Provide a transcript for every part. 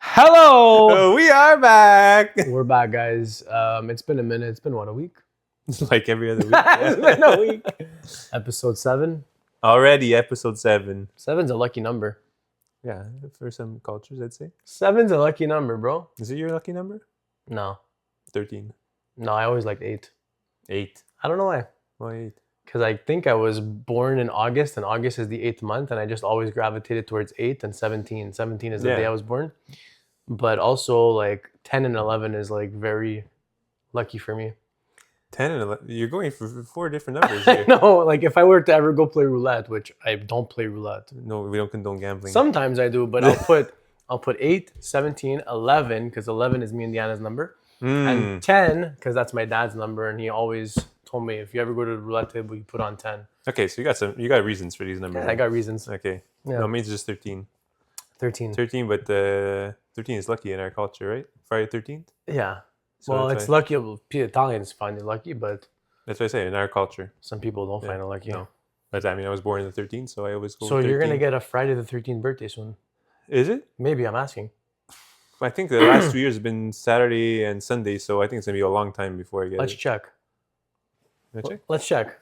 Hello! We are back. We're back, guys. It's been a minute. It's been, what, a week? Like every other week. It's been a week. Episode 7. Already episode 7. 7's a lucky number. Yeah, for some cultures, I'd say. 7's a lucky number, bro. Is it your lucky number? No. 13. No, I always liked 8. 8. I don't know why. Why 8? Because I think I was born in August, and August is the 8th month, and I just always gravitated towards 8 and 17. 17 is the day I was born. But also, like, 10 and 11 is, like, very lucky for me. 10 and 11. You're going for 4 different numbers I here. know, like, if I were to ever go play roulette, which I don't play roulette. No, we don't condone gambling. Sometimes I do, but I'll put 8, 17, 11, because 11 is me and Diana's number. And 10, because that's my dad's number, and he always told me, if you ever go to the roulette table, you put on 10. Okay, so you got reasons for these numbers. Yeah, I got reasons. Okay. Yeah. No, it means just 13. 13. 13, but 13 is lucky in our culture, right? Friday 13th? Yeah. So Well, that's it's why- lucky. Italians find it lucky, but That's what I say, in our culture. some people don't find it lucky. No. But I mean, I was born in the 13th, so I always go So with you're going to 13. get a Friday the 13th birthday soon. Is it? Maybe, I'm asking. I think the last 2 years have been Saturday and Sunday, so I think it's going to be a long time before I get Let's it. check. Wanna check? Let's check.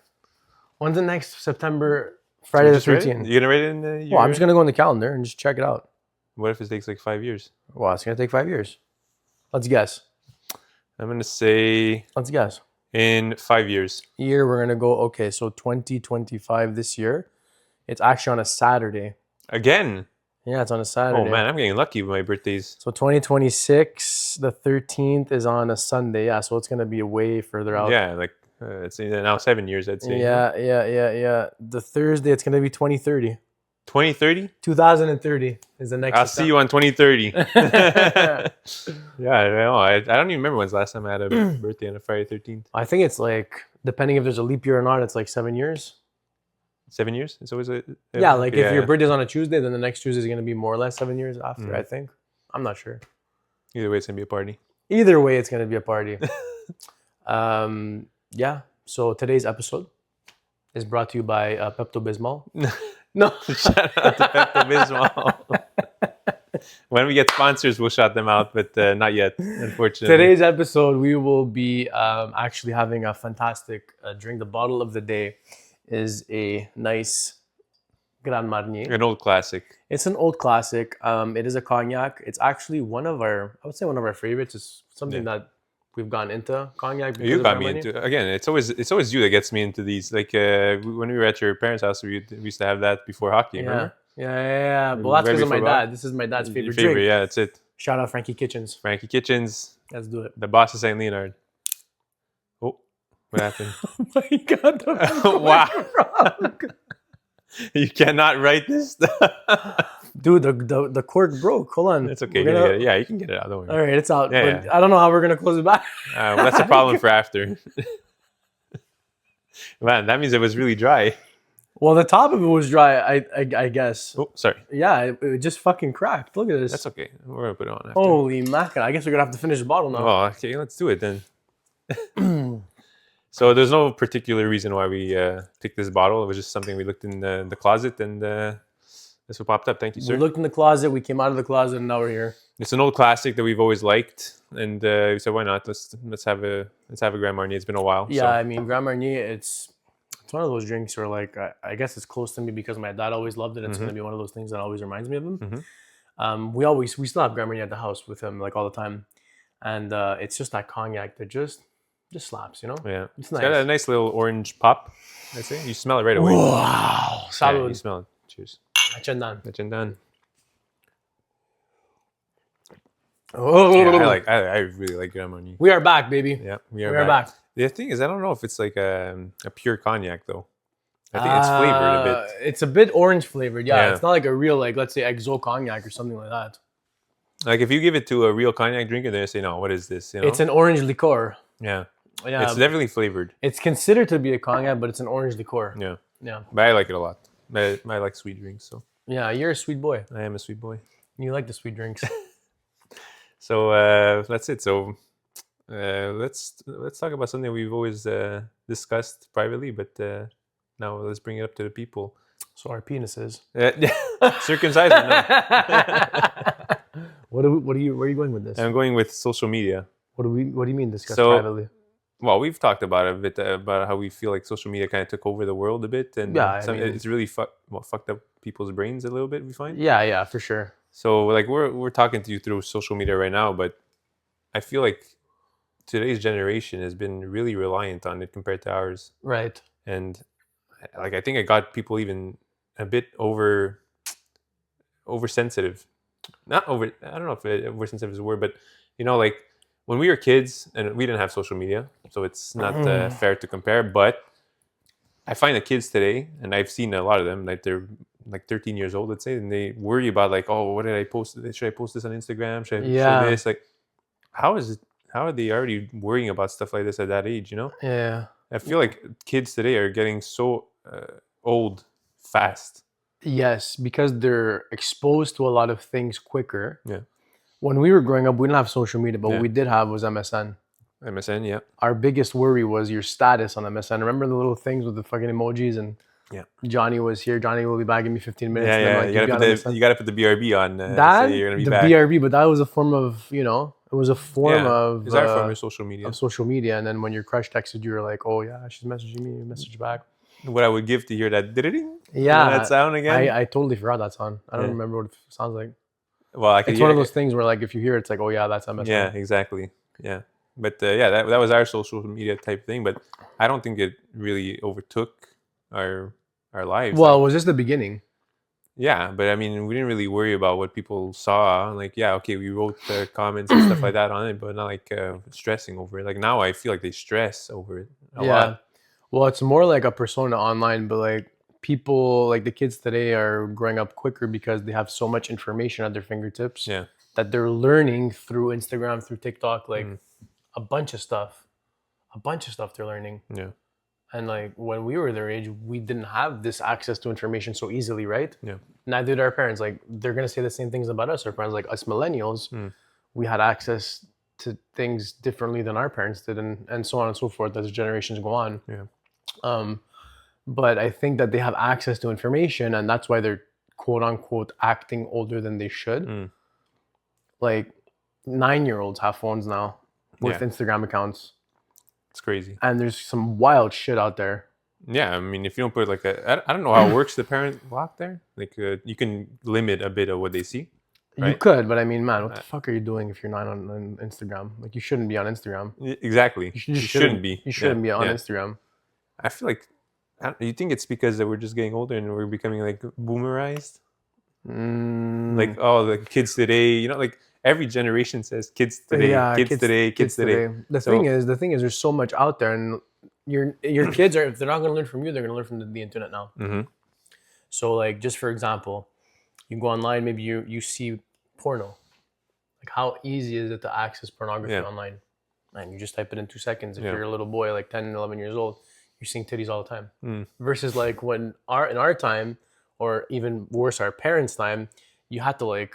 When's the next September Friday the Just write it? 13th? You going to write it in the Well, I'm just going to go in the calendar and just check it out. What if it takes like 5 years? Well, it's going to take 5 years. Let's guess. I'm going to say Let's guess. in 5 years. Year, we're going to go, okay, so 2025 this year. It's actually on a Saturday. Again? Yeah, it's on a Saturday. Oh man, I'm getting lucky with my birthdays. So 2026, the 13th is on a Sunday. Yeah, so it's going to be way further out. Yeah, like it's now 7 years, I'd say. Yeah. The Thursday, it's going to be 2030. 2030? 2030 is the next. I'll see you on 2030. Yeah, I know. I don't even remember when's the last time I had a birthday on a Friday 13th. I think it's like, depending if there's a leap year or not, it's like 7 years. 7 years? It's always a... Yeah, like if your birthday's on a Tuesday, then the next Tuesday is going to be more or less 7 years after, I think. I'm not sure. Either way, it's going to be a party. Either way, it's going to be a party. Yeah, so today's episode is brought to you by Pepto-Bismol. No. Shout out to Pepto-Bismol. When we get sponsors, we'll shout them out, but not yet, unfortunately. Today's episode, we will be actually having a fantastic drink. The bottle of the day is a nice Grand Marnier. An old classic. It's an old classic. It is a cognac. It's actually one of our favorites. It's something that we've gone into cognac. because You of got Grand me Marnier. into again. It's always you that gets me into these. Like when we were at your parents' house, we used to have that before hockey. Remember? Yeah. Well, that's Right because of my before dad. This is my dad's Your favorite drink. yeah, that's it. Shout out Frankie Kitchens. Frankie Kitchens, Let's do it. the boss of St. Leonard. Oh, what happened? Oh my God. Wow. You cannot write this stuff. Dude, the cork broke. Hold on. It's okay. We're You're gonna- gonna get it. Yeah, you can get it out. Don't worry. All right, it's out. Yeah, but I don't know how we're going to close it back. That's a problem for after. Man, that means it was really dry. Well, the top of it was dry, I guess. Oh, sorry. Yeah, it just fucking cracked. Look at this. That's okay. We're gonna put it on after. Holy mackerel. I guess we're going to have to finish the bottle now. Oh, okay. Let's do it then. So there's no particular reason why we picked this bottle. It was just something we looked in the closet, and that's what popped up. Thank you, sir. We looked in the closet, we came out of the closet, and now we're here. It's an old classic that we've always liked, and we said, why not? Let's have a Grand Marnier. It's been a while. Yeah, so. I mean, Grand Marnier, it's one of those drinks where, like, I guess it's close to me because my dad always loved it. It's going to be one of those things that always reminds me of him. We still have Grand Marnier at the house with him, like, all the time. And it's just that cognac that just slaps, you know? Yeah, It's got nice. a nice little orange pop. I say you smell it right away. Wow. Yeah, Salud. you smell it. Cheers. Achendan. Achendan. Oh, Yeah, I really like Grand Marnier. we are back, baby. Yeah, We are back. The thing is, I don't know if it's like a pure cognac though. I think it's flavored a bit. It's a bit orange flavored. Yeah, Yeah. it's not like a real, like, let's say, XO cognac or something like that. Like if you give it to a real cognac drinker, they say, "No, what is this?" You know? It's an orange liqueur. yeah, Yeah, it's definitely flavored. it's considered to be a cognac, but it's an orange liqueur. Yeah, Yeah. but I like it a lot. I like sweet drinks, so Yeah, you're a sweet boy. I am a sweet boy. You like the sweet drinks. So that's it. So let's talk about something we've always discussed privately, but now let's bring it up to the people. So our penises. Circumcised or no? What are you? Where are you going with this? I'm going with social media. What do you mean discuss So- privately? Well, we've talked about it a bit about how we feel like social media kind of took over the world a bit, and Yeah, I mean- it's really fucked up people's brains a little bit. We find. Yeah, for sure. So like we're talking to you through social media right now, but I feel like today's generation has been really reliant on it compared to ours, Right. and like I think it got people even a bit oversensitive. Not over. I don't know if oversensitive is a word, but you know, like when we were kids and we didn't have social media, so it's not fair to compare. But I find the kids today, and I've seen a lot of them, like they're like 13 years old, let's say, and they worry about like, oh, what did I post? Should I post this on Instagram? Should I Yeah. show this? Like, how is it? How are they already worrying about stuff like this at that age? You know, Yeah. I feel like kids today are getting so old fast. Yes, because they're exposed to a lot of things quicker. Yeah. When we were growing up, we didn't have social media, but Yeah. what we did have was MSN. MSN, yeah. Our biggest worry was your status on MSN. Remember the little things with the fucking emojis and Yeah. Johnny was here. Johnny will be back. Give me 15 minutes. Yeah, and then, yeah. like, You gotta got put MSN. you gotta put the BRB on. That say you're gonna be the back. BRB, but that was a form of it was a form Yeah, of it's our form of social media. of social media. And then when your crush texted you, you're like, oh yeah, she's messaging me. You message back. What I would give to hear that ding, Yeah, that sound again. I totally forgot that song. I don't Yeah. remember what it sounds like. Well, I could It's hear one of those things where like if you hear it, it's like, oh yeah, that's MSN. Yeah, exactly. Yeah, but yeah, that was our social media type thing. But I don't think it really overtook our lives. Well, Like, was this the beginning? yeah, but I mean, we didn't really worry about what people saw. Like, yeah, okay, we wrote comments and stuff like that on it, but not like stressing over it. Like now, I feel like they stress over it a lot. Well, it's more like a persona online, but like people, like the kids today are growing up quicker because they have so much information at their fingertips Yeah. that they're learning through Instagram, through TikTok, like Mm. a bunch of stuff. A bunch of stuff they're learning. Yeah. And like when we were their age, we didn't have this access to information so easily, right? Yeah. Neither did our parents. Like they're gonna say the same things about us. Our parents, like us millennials, Mm. we had access to things differently than our parents did, and so on and so forth as generations go on. Yeah. But I think that they have access to information, and that's why they're quote unquote acting older than they should. Mm. Like 9-year-olds have phones now with Yeah. Instagram accounts, It's crazy. and there's some wild shit out there. Yeah, I mean, if you don't put like I don't know how it works, the parent lock there. Like you can limit a bit of what they see. You Right. could, but I mean, man, what the fuck are you doing if you're not on Instagram? Like, you shouldn't be on Instagram. Exactly. You You shouldn't be. You shouldn't be on Yeah. Instagram. I feel like, you think it's because that we're just getting older and we're becoming like boomerized? Like, oh, the kids today, you know, like every generation says kids today, Yeah, kids today, kids today. The So- thing is, there's so much out there, and your kids are, if they're not going to learn from you, they're going to learn from the internet now. Mm-hmm. So, like, just for example, you go online, maybe you see porno. Like, how easy is it to access pornography Yeah. online? And you just type it in 2 seconds. If Yeah. you're a little boy, like 10, 11 years old, you're seeing titties all the time. Mm. Versus like when in our time, or even worse, our parents' time, you had to like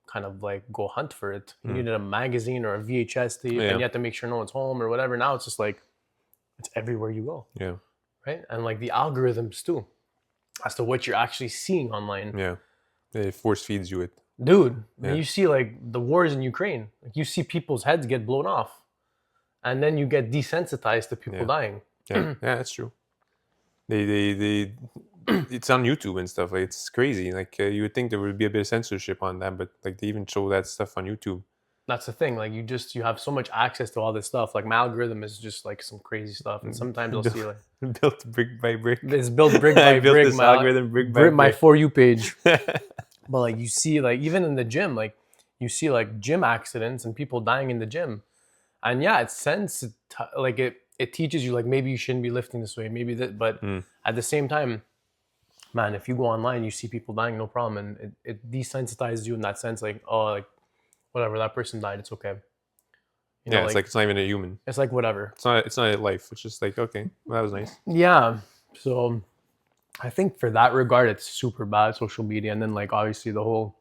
kind of like go hunt for it. You Mm. needed a magazine or a VHS tape, Yeah. and you had to make sure no one's home or whatever. Now it's just like it's everywhere you go, Yeah. right? And like the algorithms too, as to what you're actually seeing online. Yeah. It force feeds you it. Dude, Yeah. you see like the wars in Ukraine. Like you see people's heads get blown off, and then you get desensitized to people Yeah. dying. Yeah. Yeah, that's true. They it's on YouTube and stuff. Like, it's crazy. Like you would think there would be a bit of censorship on that, but like they even show that stuff on YouTube. That's the thing. Like you have so much access to all this stuff. Like my algorithm is just like some crazy stuff, and sometimes I'll see like Built brick by brick. it's built brick I by built brick. this My algorithm brick by my brick. For You page. But like you see, like even in the gym, like you see like gym accidents and people dying in the gym, and yeah, like it teaches you like maybe you shouldn't be lifting this way, maybe that, but Mm. at the same time, man, if you go online, you see people dying, no problem, and it desensitizes you in that sense, like oh, like whatever, that person died, it's okay. You know, Yeah, it's like it's not even a human. it's like whatever. It's not a life. It's just like, okay, well, that was nice. Yeah. So I think for that regard, it's super bad, social media. And then like obviously the whole,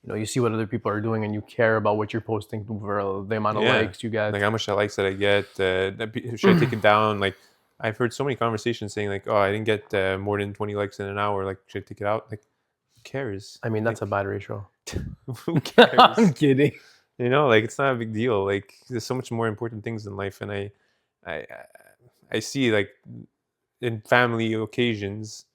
you see what other people are doing and you care about what you're posting for the amount of Yeah. likes you get. Like how much likes did I get? Should I take it down? Like I've heard so many conversations saying like, oh, I didn't get more than 20 likes in an hour. Like, should I take it out? Like, cares? I mean, that's a bad ratio. Who cares? I'm kidding. You know, like it's not a big deal. Like there's so much more important things in life, and I, I see like in family occasions,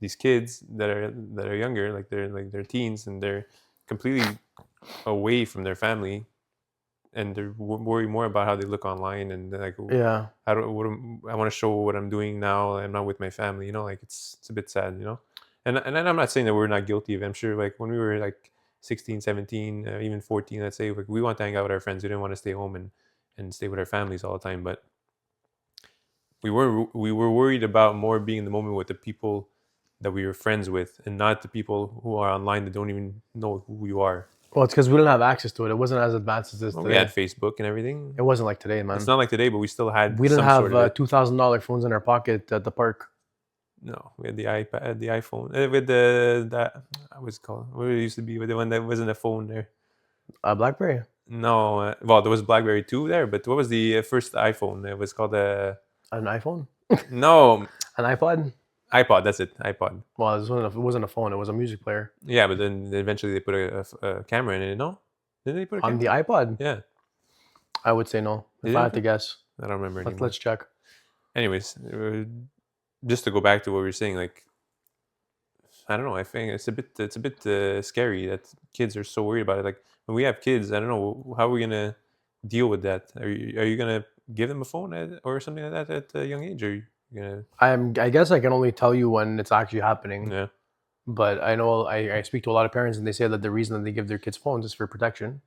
these kids that are younger, like they're teens, and they're completely away from their family, and they're worry more about how they look online, and they're like, Yeah. I want to show what I'm doing now. I'm not with my family. You know, like it's a bit sad. You know, and I'm not saying that we're not guilty of it. I'm sure like when we were like 16, 17, even 14, let's say, like we want to hang out with our friends. We didn't want to stay home and stay with our families all the time, but we were worried about more being in the moment with the people that we were friends with, and not the people who are online that don't even know who you are. Well, it's because we didn't have access to it. It wasn't as advanced as this Well, today. we had Facebook and everything. It wasn't like today, man. It's not like today, but we still had. We didn't some have sort of $2,000 phones in our pocket at the park. No, we had the iPad, the iPhone, with that. What's it called? What it used to be with the one that wasn't a phone there. BlackBerry. No, well, there was BlackBerry 2 there, but what was the first iPhone? It was called An iPhone. no, An iPod. iPod. That's it, iPod. Well, it wasn't a phone. It was a music player. Yeah, but then eventually they put a camera in it. No, didn't they put a camera? On the iPod? Yeah, I would say no. If I had to guess. I don't remember anymore. Let's check. Anyways, just to go back to what we were saying, like I don't know. I think it's a bit scary that kids are so worried about it. Like when we have kids, I don't know how are we gonna deal with that. Are you gonna give them a phone or something like that at a young age? Or are you gonna? I guess I can only tell you when it's actually happening. Yeah. But I know I speak to a lot of parents, and they say that the reason that they give their kids phones is for protection.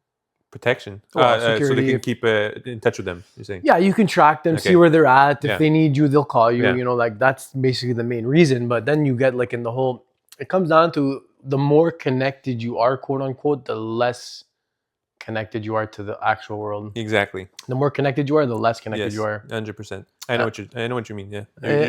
Protection. Well, So they security. can keep in touch with them. You're saying? Yeah, you can track them, Okay. see where they're at. If Yeah. they need you, they'll call you. Yeah. You know, like that's basically the main reason. But then you get like in the whole, it comes down to the more connected you are, quote unquote, the less connected you are to the actual world. Exactly. The more connected you are, the less connected you are. 100%. I know what you mean. Yeah. Uh,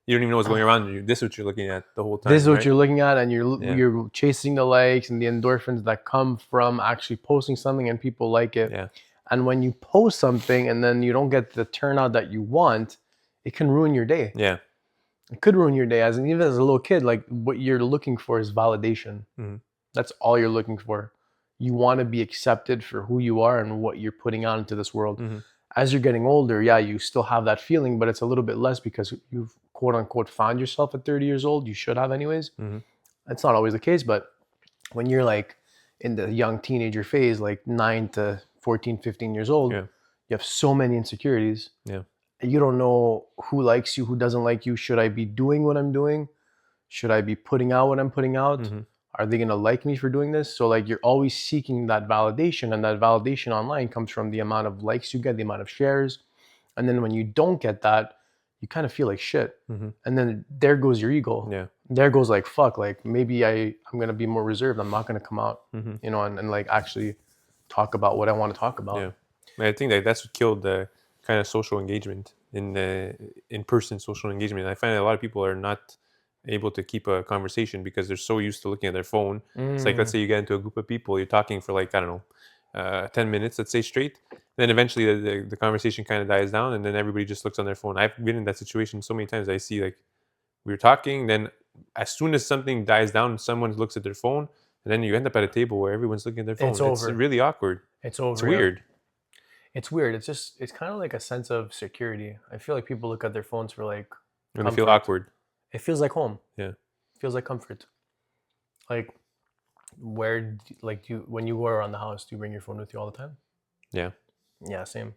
You don't even know what's going around you. This is what you're looking at the whole time. This is what right? you're looking at, and Yeah. you're chasing the likes and the endorphins that come from actually posting something and people like it. Yeah. And when you post something and then you don't get the turnout that you want, it can ruin your day. Yeah. It could ruin your day. Even as a little kid, like what you're looking for is validation. Mhm. That's all you're looking for. You want to be accepted for who you are and what you're putting out into this world. Mhm. As you're getting older, yeah, you still have that feeling, but it's a little bit less because you've quote unquote found yourself at 30 years old. You should have anyways. Mhm. That's not always the case, but when you're like in the young teenager phase, like 9 to 14, 15 years old, Yeah. you have so many insecurities. Yeah. You don't know who likes you, who doesn't like you. Should I be doing what I'm doing? Should I be putting out what I'm putting out? Mhm. Are they going to like me for doing this? So like you're always seeking that validation, and that validation online comes from the amount of likes you get, the amount of shares. And then when you don't get that, you kind of feel like shit. Mhm. And then there goes your ego. Yeah. There goes like, fuck, like maybe I'm going to be more reserved. I'm not going to come out, Mhm. you know, and like actually talk about what I want to talk about. Yeah. I think that's what killed the kind of social engagement in person social engagement. I find that a lot of people are not able to keep a conversation because they're so used to looking at their phone. It's like, let's say you get into a group of people, you're talking for like, I don't know, 10 minutes, let's say straight. Then eventually the conversation kind of dies down, and then everybody just looks on their phone. I've been in that situation so many times. I see like we were talking, then as soon as something dies down, someone looks at their phone, and then you end up at a table where everyone's looking at their phone. It's over. really awkward. It's over. It's yeah. weird. It's weird. It's kind of like a sense of security. I feel like people look at their phones for like, When they feel Comfort. awkward. it feels like home. Yeah. It feels like comfort. Like when you go around the house, do you bring your phone with you all the time? Yeah. Yeah, same.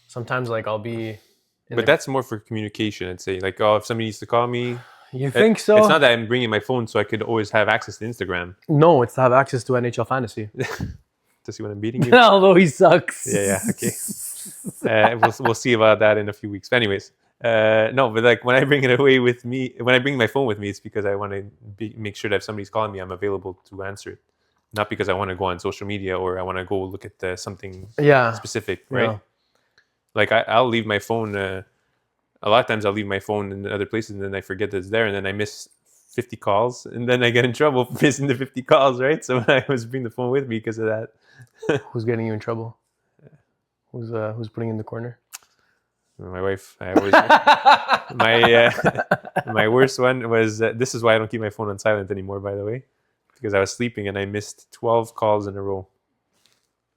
Sometimes like I'll be But that's more for communication, I'd say. Like, oh, if somebody needs to call me. You think so? It's not that I'm bringing my phone so I could always have access to Instagram No, it's to have access to NHL fantasy. to see when I'm beating you. Although he sucks. Yeah, okay. We'll see about that in a few weeks. But anyways, no, but like when I bring it away with me, when I bring my phone with me, it's because I want to make sure that if somebody's calling me, I'm available to answer it. Not because I want to go on social media or I want to go look at something Yeah. specific, right? Yeah. Like I'll leave my phone. A lot of times I'll leave my phone in other places and then I forget that it's there, and then I miss 50 calls, and then I get in trouble for missing the 50 calls, right? So I always bring the phone with me because of that. Who's getting you in trouble? Who's putting you in the corner? My wife, I always my worst one was this is why I don't keep my phone on silent anymore, by the way, because I was sleeping and I missed 12 calls in a row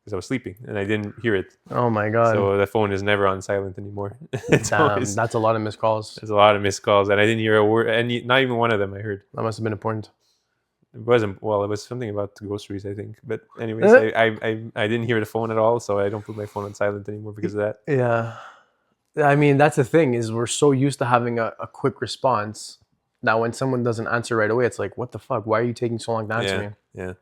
because I was sleeping and I didn't hear it. Oh my god. So the phone is never on silent anymore. It's Damn, always, that's a lot of missed calls. there's a lot of missed calls and I didn't hear a word, not even one of them I heard. That must have been important. It wasn't, well, it was something about groceries, I think. But anyways, I didn't hear the phone at all, so I don't put my phone on silent anymore because of that. Yeah. I mean, that's the thing, is we're so used to having a quick response that when someone doesn't answer right away, it's like, what the fuck? Why are you taking so long to answer me? Yeah.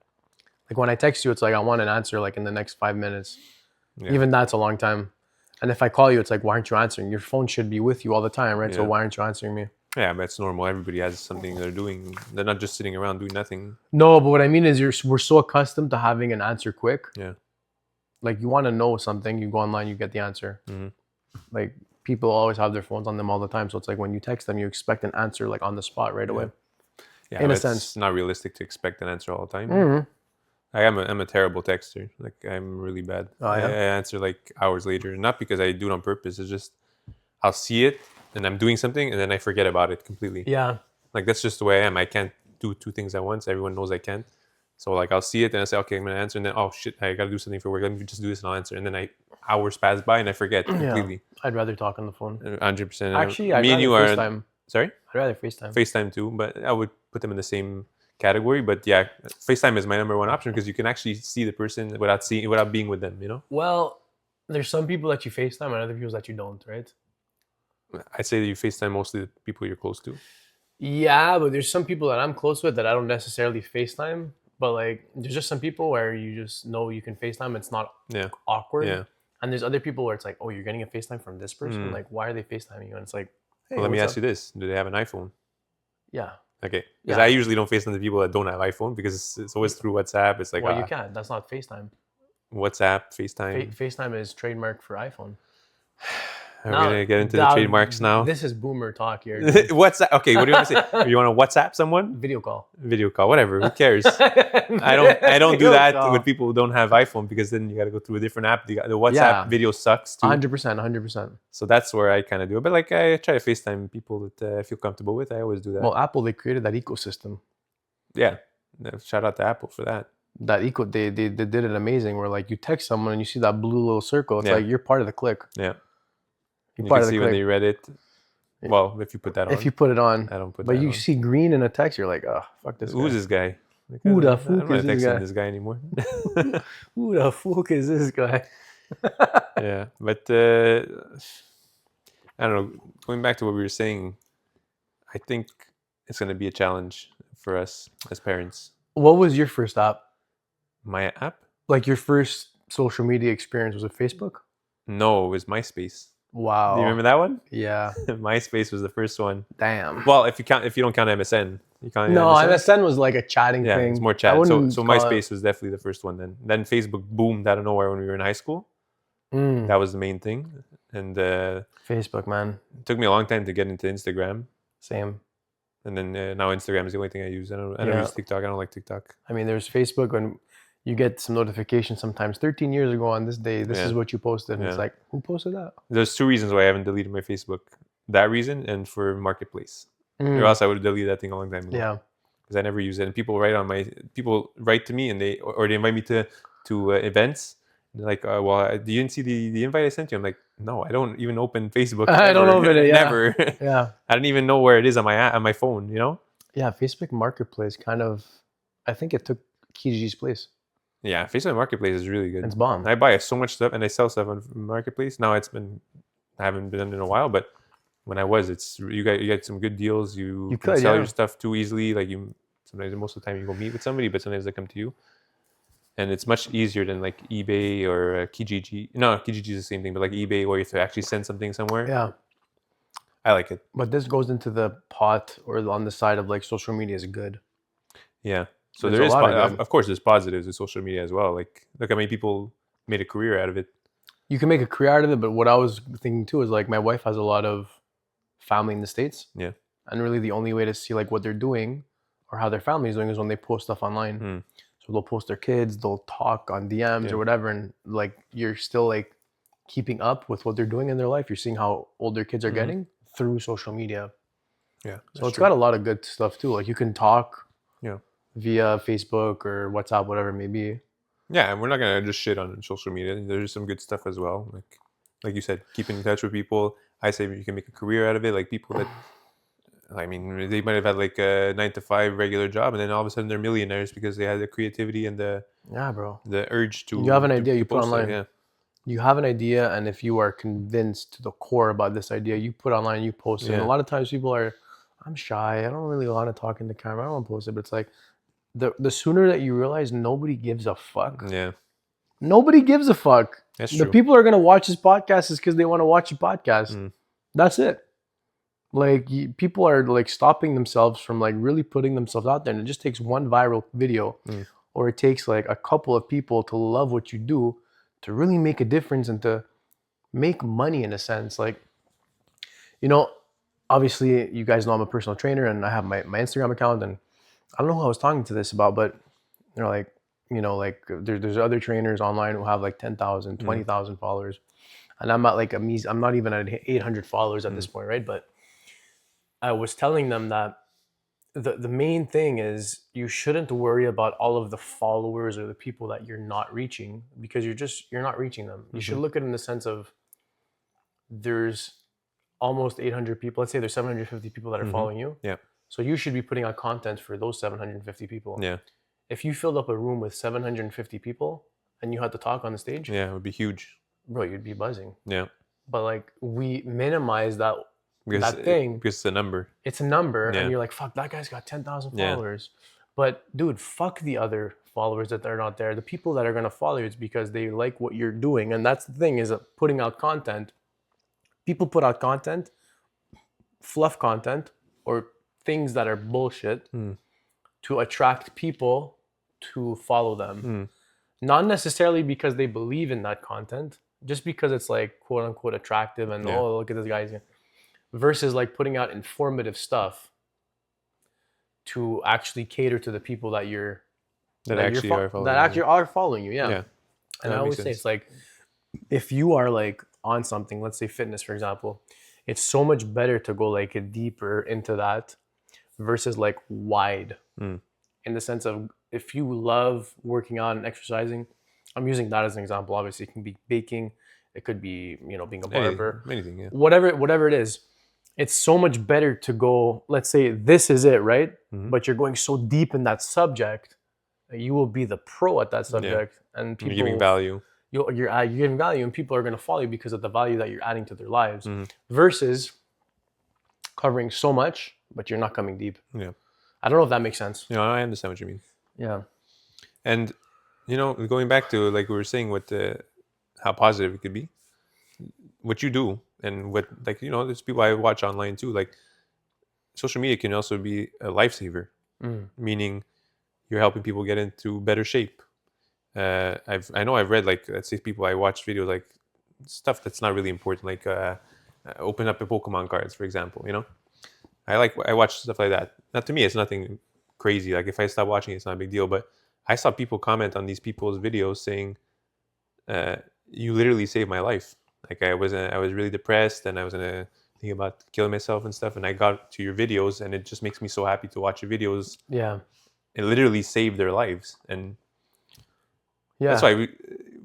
Like when I text you, it's like, I want an answer like in the next 5 minutes. Yeah. Even that's a long time. And if I call you, it's like, why aren't you answering? Your phone should be with you all the time, right? So Yeah. why aren't you answering me? Yeah, but it's normal. Everybody has something they're doing. They're not just sitting around doing nothing. No, but what I mean is we're so accustomed to having an answer quick. Yeah. Like you want to know something, you go online, you get the answer. Mhm. Like people always have their phones on them all the time. So it's like when you text them, you expect an answer like on the spot right away. Yeah, In a it's sense. not realistic to expect an answer all the time. Mhm. I'm a terrible texter. Like I'm really bad. Oh, yeah? I answer like hours later, not because I do it on purpose. It's just I'll see it and I'm doing something and then I forget about it completely. Yeah. Like that's just the way I am. I can't do two things at once. Everyone knows I can't. So like I'll see it and I say, okay, I'm gonna answer, and then oh shit, I gotta do something for work. Let me just do this and I'll answer. And then hours pass by and I forget completely. I'd rather talk on the phone. 100%. Actually, I'd me and you rather are FaceTime. sorry? I'd rather FaceTime. FaceTime too, but I would put them in the same category. But yeah, FaceTime is my number one option because you can actually see the person without being with them, you know? Well, there's some people that you FaceTime and other people that you don't, right? I'd say that you FaceTime mostly the people you're close to. Yeah, but there's some people that I'm close with that I don't necessarily FaceTime. But like, there's just some people where you just know you can FaceTime. It's not awkward. Yeah. And there's other people where it's like, oh, you're getting a FaceTime from this person. Like, why are they FaceTiming you? And it's like, hey, Well, let me what's ask you this: do they have an iPhone? Yeah. Okay, because Yeah. I usually don't FaceTime the people that don't have iPhone because it's always through WhatsApp. It's like Well, you can't. That's not FaceTime. WhatsApp, FaceTime. FaceTime is trademark for iPhone. We're gonna get into the trademarks now. This is boomer talk here. WhatsApp. Okay, what do you want to say? You want to WhatsApp someone? Video call. Video call, whatever. Who cares? I don't do that with people who don't have iPhone because then you got to go through a different app. The WhatsApp video sucks too. 100%, 100%. So that's where I kind of do it. But like I try to FaceTime people that I feel comfortable with. I always do that. Well, Apple, they created that ecosystem. Yeah. Shout out to Apple for that. They did it amazing. Where like you text someone and you see that blue little circle. It's like you're part of the clique. Yeah. You're You part can of the see clique. when they read it. Well, if you put that on. If you put it on. I don't put But that you on. see green in a text, you're like, oh, fuck this guy. Who's this guy? Like, Who the I'm fuck not is this texting guy? this guy anymore. Who the fuck is this guy? Yeah, but I don't know. Going back to what we were saying, I think it's going to be a challenge for us as parents. What was your first app? My app? Like your first social media experience, was it Facebook? No, it was MySpace. Wow. Do you remember that one? Yeah. MySpace was the first one. Damn. Well, if you don't count MSN, you count No, MSN. MSN was like a chatting Yeah, thing. it's more I chat. So wouldn't call it- MySpace was definitely the first one. Then Facebook boomed out of nowhere when we were in high school. Mm, That was the main thing, and Facebook, man. it took me a long time to get into Instagram. Same. And then now Instagram is the only thing I use. I don't use TikTok. I don't like TikTok. I mean, there's Facebook when you get some notifications sometimes 13 years ago on this day, this is what you posted. And it's like, who posted that? There's two reasons why I haven't deleted my Facebook. That reason and for Marketplace. Mm, Or else I would have deleted that thing a long time ago. yeah. Because I never use it. And people write to me and they invite me to events. They're like, well, you didn't see the invite I sent you? I'm like, no, I don't even open Facebook. I don't open it, yeah. Never. Yeah. I don't even know where it is on my phone, you know? Yeah. Facebook Marketplace kind of, I think it took Kiji's place. Yeah, Facebook Marketplace is really good. It's bomb. I buy so much stuff and I sell stuff on Marketplace. Now I haven't been in a while, but when I was, you get some good deals. You can sell your stuff too easily. Like sometimes most of the time you go meet with somebody, but sometimes they come to you. And it's much easier than like eBay or Kijiji. No, Kijiji is the same thing, but like eBay where you have to actually send something somewhere. Yeah. I like it. But this goes into the pot or on the side of like social media is good. Yeah. So There's there a is, lot of good. of course, there's positives with social media as well. Like, look how many people made a career out of it. You can make a career out of it, but what I was thinking too is like my wife has a lot of family in the States. Yeah. And really the only way to see like what they're doing or how their family is doing is when they post stuff online. So they'll post their kids, they'll talk on DMs or whatever, and like you're still like keeping up with what they're doing in their life. You're seeing how old their kids are Mhm. getting through social media. Yeah. So it's got a lot of good stuff too. Like you can talk Yeah. via Facebook or WhatsApp, whatever it may be. Yeah, and we're not gonna just shit on social media. There's some good stuff as well. Like you said, keeping in touch with people. I say you can make a career out of it. Like people that, I mean, they might have had like a 9 to 5 regular job, and then all of a sudden they're millionaires because they had the creativity and Yeah, bro. the urge to You have an idea, to you put post it. online. Yeah. You have an idea, and if you are convinced to the core about this idea, you put online, you post it. And a Yeah. lot of times people are, I'm shy. I don't really want to talk in the camera. I don't want to post it. But it's like the sooner that you realize nobody gives a fuck. Yeah. Nobody gives a fuck. That's The true. people are gonna watch this podcast is because they want to watch a podcast. Mm. That's it. Like people are like stopping themselves from like really putting themselves out there, and it just takes one viral video, Mm. or it takes like a couple of people to love what you do, to really make a difference and to make money in a sense. Like, you know, obviously you guys know I'm a personal trainer and I have my Instagram account, and I don't know who I was talking to this about, but there's other trainers online who have like 10,000, 20,000 followers. And I'm at like I'm not even at 800 followers at this point, right? But I was telling them that the main thing is you shouldn't worry about all of the followers or the people that you're not reaching, because you're not reaching them. You should look at it in the sense of there's almost 800 people. Let's say there's 750 people that are following you. Yeah. So you should be putting out content for those 750 people. Yeah. If you filled up a room with 750 people and you had to talk on the stage, Yeah. It would be huge. bro, you'd be buzzing. Yeah. But like we minimize that Because thing. because it's a number. It's a number, Yeah. and you're like, fuck, that guy's got 10,000 Yeah. followers. But dude, fuck the other followers that are not there. The people that are gonna follow you, it's because they like what you're doing. And that's the thing, is that putting out content. People put out content, fluff content, or things that are bullshit to attract people to follow them. Not necessarily because they believe in that content, just because it's like quote unquote attractive and oh, look at this guy's, versus like putting out informative stuff to actually cater to the people that That actually are following you. Yeah. Yeah. And I That always makes say sense. it's like, if you are like on something, let's say fitness, for example, it's so much better to go like deeper into that versus like wide, in the sense of, if you love working out and exercising, I'm using that as an example. Obviously, it can be baking, it could be, being a barber, Anything. Yeah. whatever it is. It's so much better to go, let's say this is it, right? But you're going so deep in that subject, you will be the pro at that subject, and people You're giving value. You're giving value, and people are going to follow you because of the value that you're adding to their lives, versus covering so much but you're not coming deep. Yeah. I don't know if that makes sense. I understand what you mean. Yeah. And going back to like we were saying with how positive it could be, what you do and what, like, there's people I watch online too, like social media can also be a lifesaver, meaning you're helping people get into better shape. I know I've read, like, let's say people I watch videos, like stuff that's not really important, like open up the Pokemon cards, for example. I watch stuff like that. Not, to me, it's nothing crazy. Like if I stop watching, it's not a big deal. But I saw people comment on these people's videos saying, "You literally saved my life. Like I was really depressed and I was gonna think about killing myself and stuff. And I got to your videos, and it just makes me so happy to watch your videos. Yeah. It literally saved their lives, and Yeah. that's why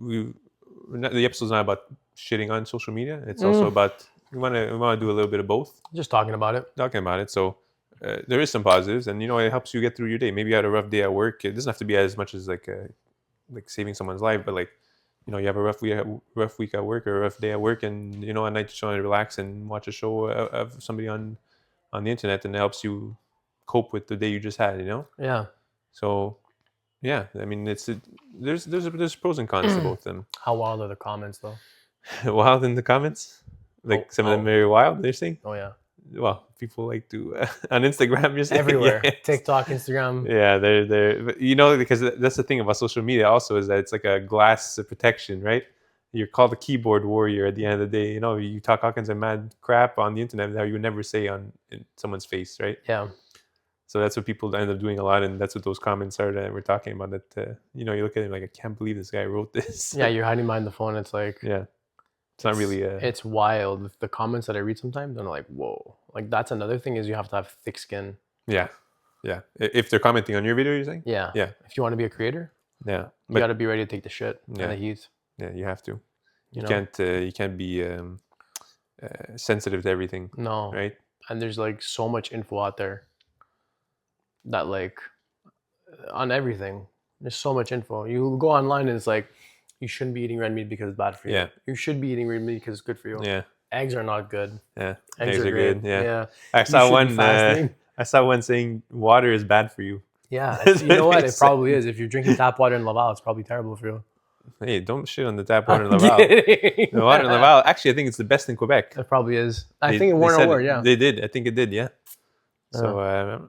the episode's not about shitting on social media. It's also about we want to do a little bit of both. Just talking about it. So there is some positives, and it helps you get through your day. Maybe you had a rough day at work. It doesn't have to be as much as like saving someone's life, but like you have a rough week at work or a rough day at work, and at night you just want to relax and watch a show of somebody on the internet, and it helps you cope with the day you just had. Yeah. So yeah, I mean there's pros and cons to both of them. How wild are the comments though? Wild in the comments, like some of them very wild. They're saying. Oh yeah. Well, people like to on Instagram, you're saying, everywhere. Yeah. TikTok, Instagram. Yeah, they're because that's the thing about social media also, is that it's like a glass protection, right? You're called a keyboard warrior at the end of the day. You talk all kinds of mad crap on the internet that you would never say in someone's face, right? Yeah. So that's what people end up doing a lot, and that's what those comments are that we're talking about. That you look at it like, I can't believe this guy wrote this. Yeah, you're hiding behind the phone. It's like, yeah. It's not really It's wild. The comments that I read sometimes, I'm like, whoa. Like that's another thing is you have to have thick skin. yeah. If they're commenting on your video, you're saying? Yeah. Yeah. If you want to be a creator, Yeah. you But got to be ready to take the shit Yeah. and the heat. yeah, you have to. You know? You can't be sensitive to everything, No. right? And there's like so much info out there that like on everything. There's so much info. You go online and it's like you shouldn't be eating red meat because it's bad for you. Yeah. You should be eating red meat because it's good for you. Yeah. Eggs are not good. Yeah. Eggs are good. great. Yeah. You I saw should be one. fasting. I saw one saying water is bad for you. Yeah, you know what? It probably is. If you're drinking tap water in Laval, it's probably terrible for you. Hey, don't shit on the tap water in Laval. The water in Laval, actually, I think it's the best in Quebec. It probably is. I They- think it they won an said award, it. yeah. They did. I think it did, yeah. So,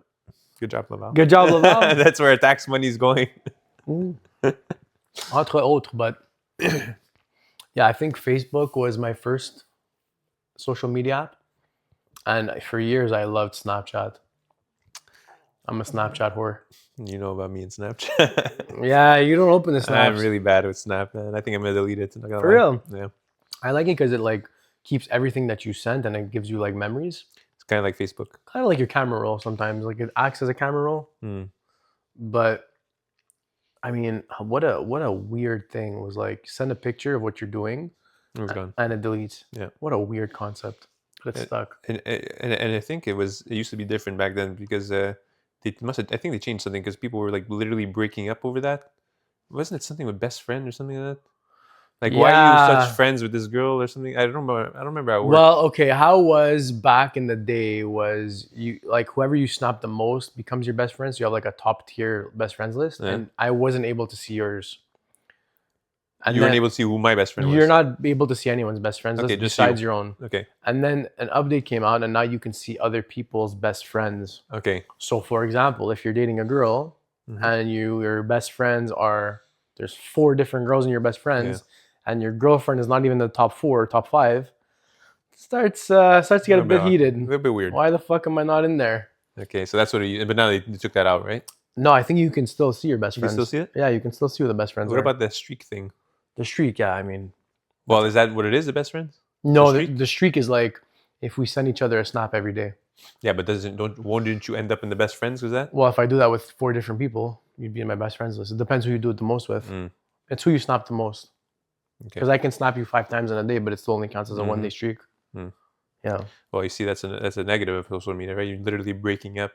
good job, Laval. Good job, Laval. That's where tax money is going. Entre autres, but yeah, I think Facebook was my first social media app. And for years, I loved Snapchat. I'm a Snapchat whore. You know about me and Snapchat. Yeah, you don't open the snaps. I'm really bad with Snap, man. I think I'm gonna delete it. Not gonna For lie. real? Yeah. I like it because it like keeps everything that you sent and it gives you like memories. It's kind of like Facebook. Kind of like your camera roll sometimes. Like it acts as a camera roll. But I mean, what a weird thing was like send a picture of what you're doing It was gone. and it deletes. Yeah. What a weird concept. But it's stuck. And I think it used to be different back then because they must have, I think they changed something because people were like literally breaking up over that. Wasn't it something with best friend or something like that? Like why are you Yeah. such friends with this girl or something? I don't remember how it worked. Well, okay, how was back in the day was you like whoever you snap the most becomes your best friend. So you have like a top tier best friends list. Yeah. And I wasn't able to see yours. And You weren't then able to see who my best friend was. you're not able to see anyone's best friends Okay, list just besides you. your own. Okay. And then an update came out and now you can see other people's best friends. Okay. So for example, if you're dating a girl Mhm. and your best friends there's 4 different girls in your best friends and your girlfriend is not even the top 4 or top 5, starts to get a bit heated. A little bit weird. Why the fuck am I not in there? Okay, so that's what but now they took that out, right? No, I think you can still see your best You can friends. still see it? Yeah, you can still see who the best friends What are. about the streak thing? The streak? Yeah, I mean, Well, is that what it is, the best friends? no, streak? the streak is like if we send each other a snap every day. Yeah, but wouldn't you end up in the best friends with that? Well, if I do that with 4 different people, you'd be in my best friends list. It depends who you do it the most with. Mm. It's who you snap the most. Okay. Because I can snap you 5 times in a day, but it still only counts as a 1-day streak. Mm. Yeah. Well, you see, that's a negative of social media, right? You're literally breaking up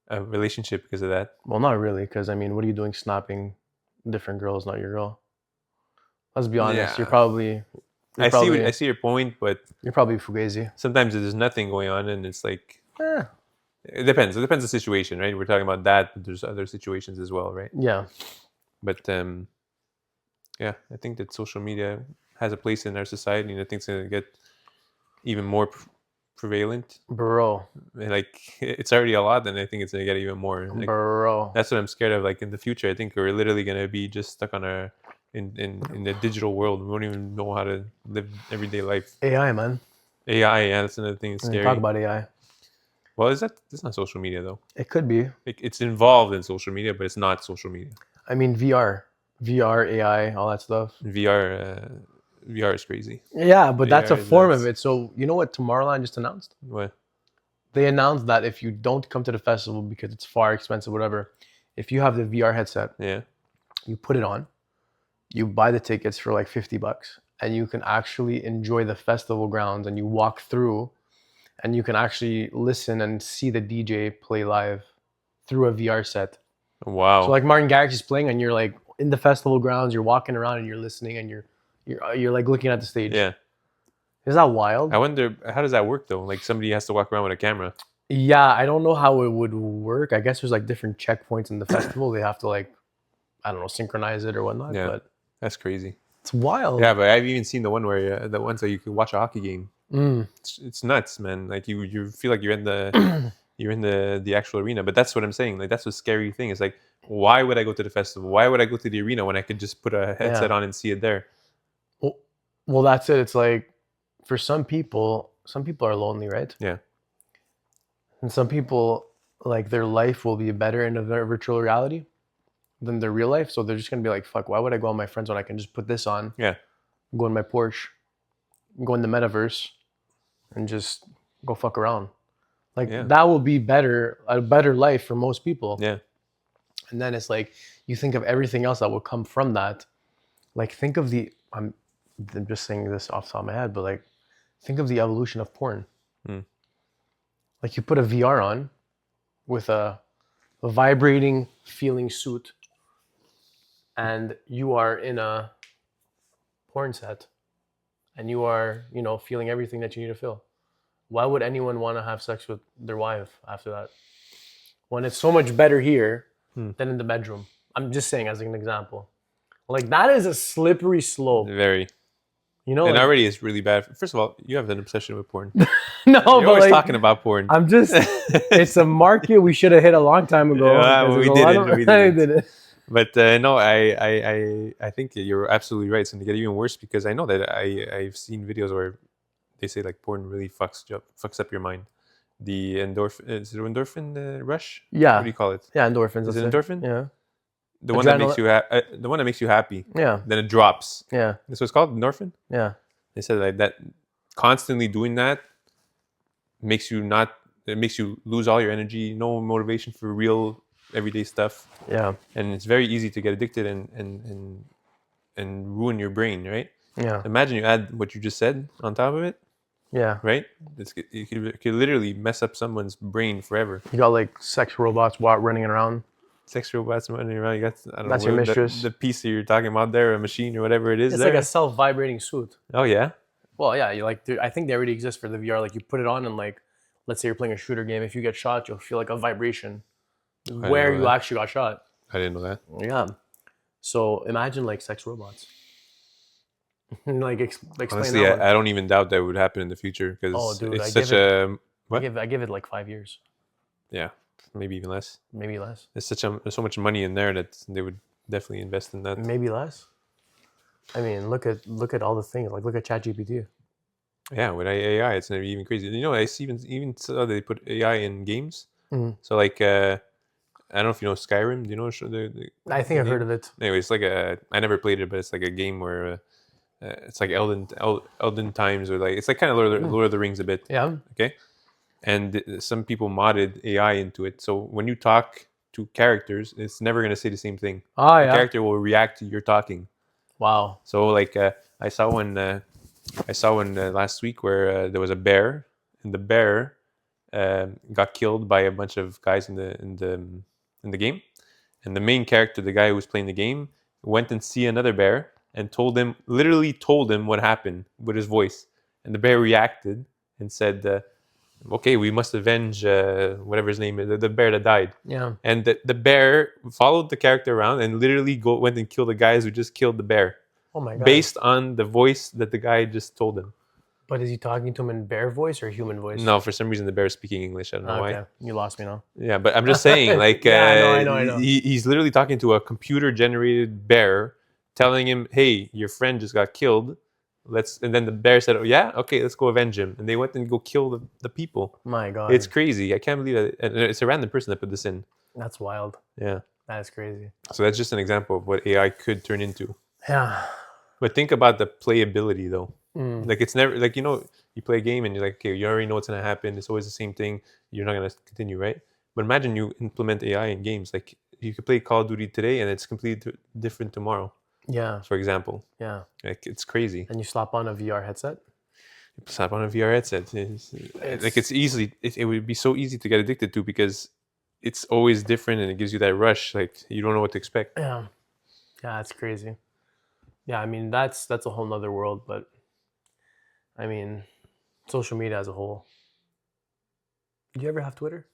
a relationship because of that. Well, not really, because I mean, what are you doing snapping different girls, not your girl? Let's be honest. Yeah. I see your point, but You're probably fugazi. sometimes there's nothing going on, and it's like Eh, it depends. It depends the situation, right? We're talking about that, but there's other situations as well, right? yeah. But yeah, I think that social media has a place in our society, and I think it's gonna get even more prevalent. Bro. Like it's already a lot, and I think it's gonna get even more. Like, Bro. that's what I'm scared of. Like in the future, I think we're literally gonna be just stuck on in the digital world. We won't even know how to live everyday life. AI, man. AI, yeah, that's another thing that's When scary. you talk about AI. Well, that's not social media though. It could be. It's involved in social media, but it's not social media. I mean, VR, AI, all that stuff. VR is crazy. Yeah, but that's a VR is form nuts. of it. So you know what Tomorrowland just announced? What? They announced that if you don't come to the festival because it's far expensive, whatever, if you have the VR headset, Yeah. you put it on, you buy the tickets for like $50, and you can actually enjoy the festival grounds and you walk through and you can actually listen and see the DJ play live through a VR set. Wow. So like Martin Garrix is playing and you're like in the festival grounds, you're walking around and you're listening and you're like looking at the stage. yeah. Is that wild? I wonder how does that work though? Like somebody has to walk around with a camera. Yeah, I don't know how it would work. I guess there's like different checkpoints in the festival. They have to like, I don't know, synchronize it or whatnot. Yeah. But That's crazy. it's wild. Yeah, but I've even seen the one where the one so you can watch a hockey game. Mm. It's nuts, man. Like you feel like you're in the actual arena. But that's what I'm saying. Like that's the scary thing. It's like, why would I go to the festival? Why would I go to the arena when I could just put a headset on and see it there? Well, that's it. It's like for some people are lonely, right? Yeah. And some people like their life will be better in a virtual reality than their real life. So they're just gonna be like, fuck, why would I go on my friends when I can just put this on? Yeah. Go in my Porsche go in the metaverse and just go fuck around. Like Yeah. that will be a better life for most people. Yeah. And then it's like you think of everything else that will come from that. Like think of I'm just saying this off the top of my head, but like think of the evolution of porn. Mm. Like you put a VR on with a vibrating feeling suit and you are in a porn set and you are, feeling everything that you need to feel. Why would anyone want to have sex with their wife after that? When it's so much better here than in the bedroom. I'm just saying as an example. Like that is a slippery slope. Very. You know, And like, already it's really bad. First of all, you have an obsession with porn. no, You're but always like, talking about porn. I'm just, it's a market we should have hit a long time ago. Yeah, because we there's a lot didn't, of- we I didn't. didn't. But no, I think you're absolutely right. It's going to get even worse because I know that I've seen videos where they say like porn really fucks up your mind. The endorphin, is it endorphin rush? Yeah. What do you call it? Yeah, endorphins. Is it let's say. endorphin? Yeah. The one that makes you the one that makes you happy. Yeah. Then it drops. Yeah. That's what it's called, endorphin. Yeah. They said like that. Constantly doing that makes you not. It makes you lose all your energy. No motivation for real everyday stuff. Yeah. And it's very easy to get addicted and ruin your brain, right? Yeah. Imagine you add what you just said on top of it, Yeah. right? It could literally mess up someone's brain forever. You got like sex robots running around. Sex robots running around. You got, I don't That's know, your mistress. the piece that you're talking about there, a machine or whatever it is. It's there. like a self-vibrating suit. Oh yeah. Well, yeah, I think they already exist for the VR. Like you put it on and like, let's say you're playing a shooter game. If you get shot, you'll feel like a vibration where you actually got shot. I didn't know that. Yeah. So imagine like sex robots. Like explain Honestly, that one. I don't even doubt that would happen in the future because Oh, dude, it's I such give a what? I give it like 5 years, Yeah, maybe even less. maybe less, There's so much money in there that they would definitely invest in that. maybe less. I mean, look at all the things. Like look at ChatGPT. Yeah, with AI, it's not even crazy. You know, I see even saw they put AI in games. Mhm. So like, I don't know if you know Skyrim. Do you know I think I've heard of it. Anyway, it's like I never played it, but it's like a game where it's like Elden Times, or like it's like kind of Lord of the Rings a bit. Yeah. Okay, and some people modded AI into it. So when you talk to characters, it's never gonna say the same thing. Oh The yeah. character will react to your talking. Wow. So like I saw one last week where there was a bear, and the bear got killed by a bunch of guys in the game, and the main character, the guy who was playing the game, went and see another bear and literally told him what happened with his voice, and the bear reacted and said, "Okay, we must avenge whatever his name is, the bear that died." Yeah. And the bear followed the character around and literally went and killed the guys who just killed the bear, Oh my god. based on the voice that the guy just told him. But is he talking to him in bear voice or human voice? No, for some reason the bear is speaking English. I don't know Okay. why. You lost me now. Yeah, but I'm just saying, like, Yeah, I know. he's literally talking to a computer-generated bear, telling him, "Hey, your friend just got killed. And then the bear said, "Oh yeah, okay, let's go avenge him." And they went and go kill the people. My god. It's crazy. I can't believe that. And it's a random person that put this in. That's wild. Yeah. That is crazy. So that's just an example of what AI could turn into. Yeah. But think about the playability, though. Mm. Like, it's never like, you play a game and you're like, okay, you already know what's gonna happen. It's always the same thing. You're not gonna continue, right? But imagine you implement AI in games. Like, you could play Call of Duty today and it's completely different tomorrow. Yeah. For example, Yeah. like, it's crazy. And you slap on a VR headset. Slap on a VR headset. Like, it's easily. It would be so easy to get addicted to because it's always different and it gives you that rush. Like, you don't know what to expect. Yeah. Yeah, that's crazy. Yeah, I mean that's a whole nother world, but I mean social media as a whole. Did you ever have Twitter?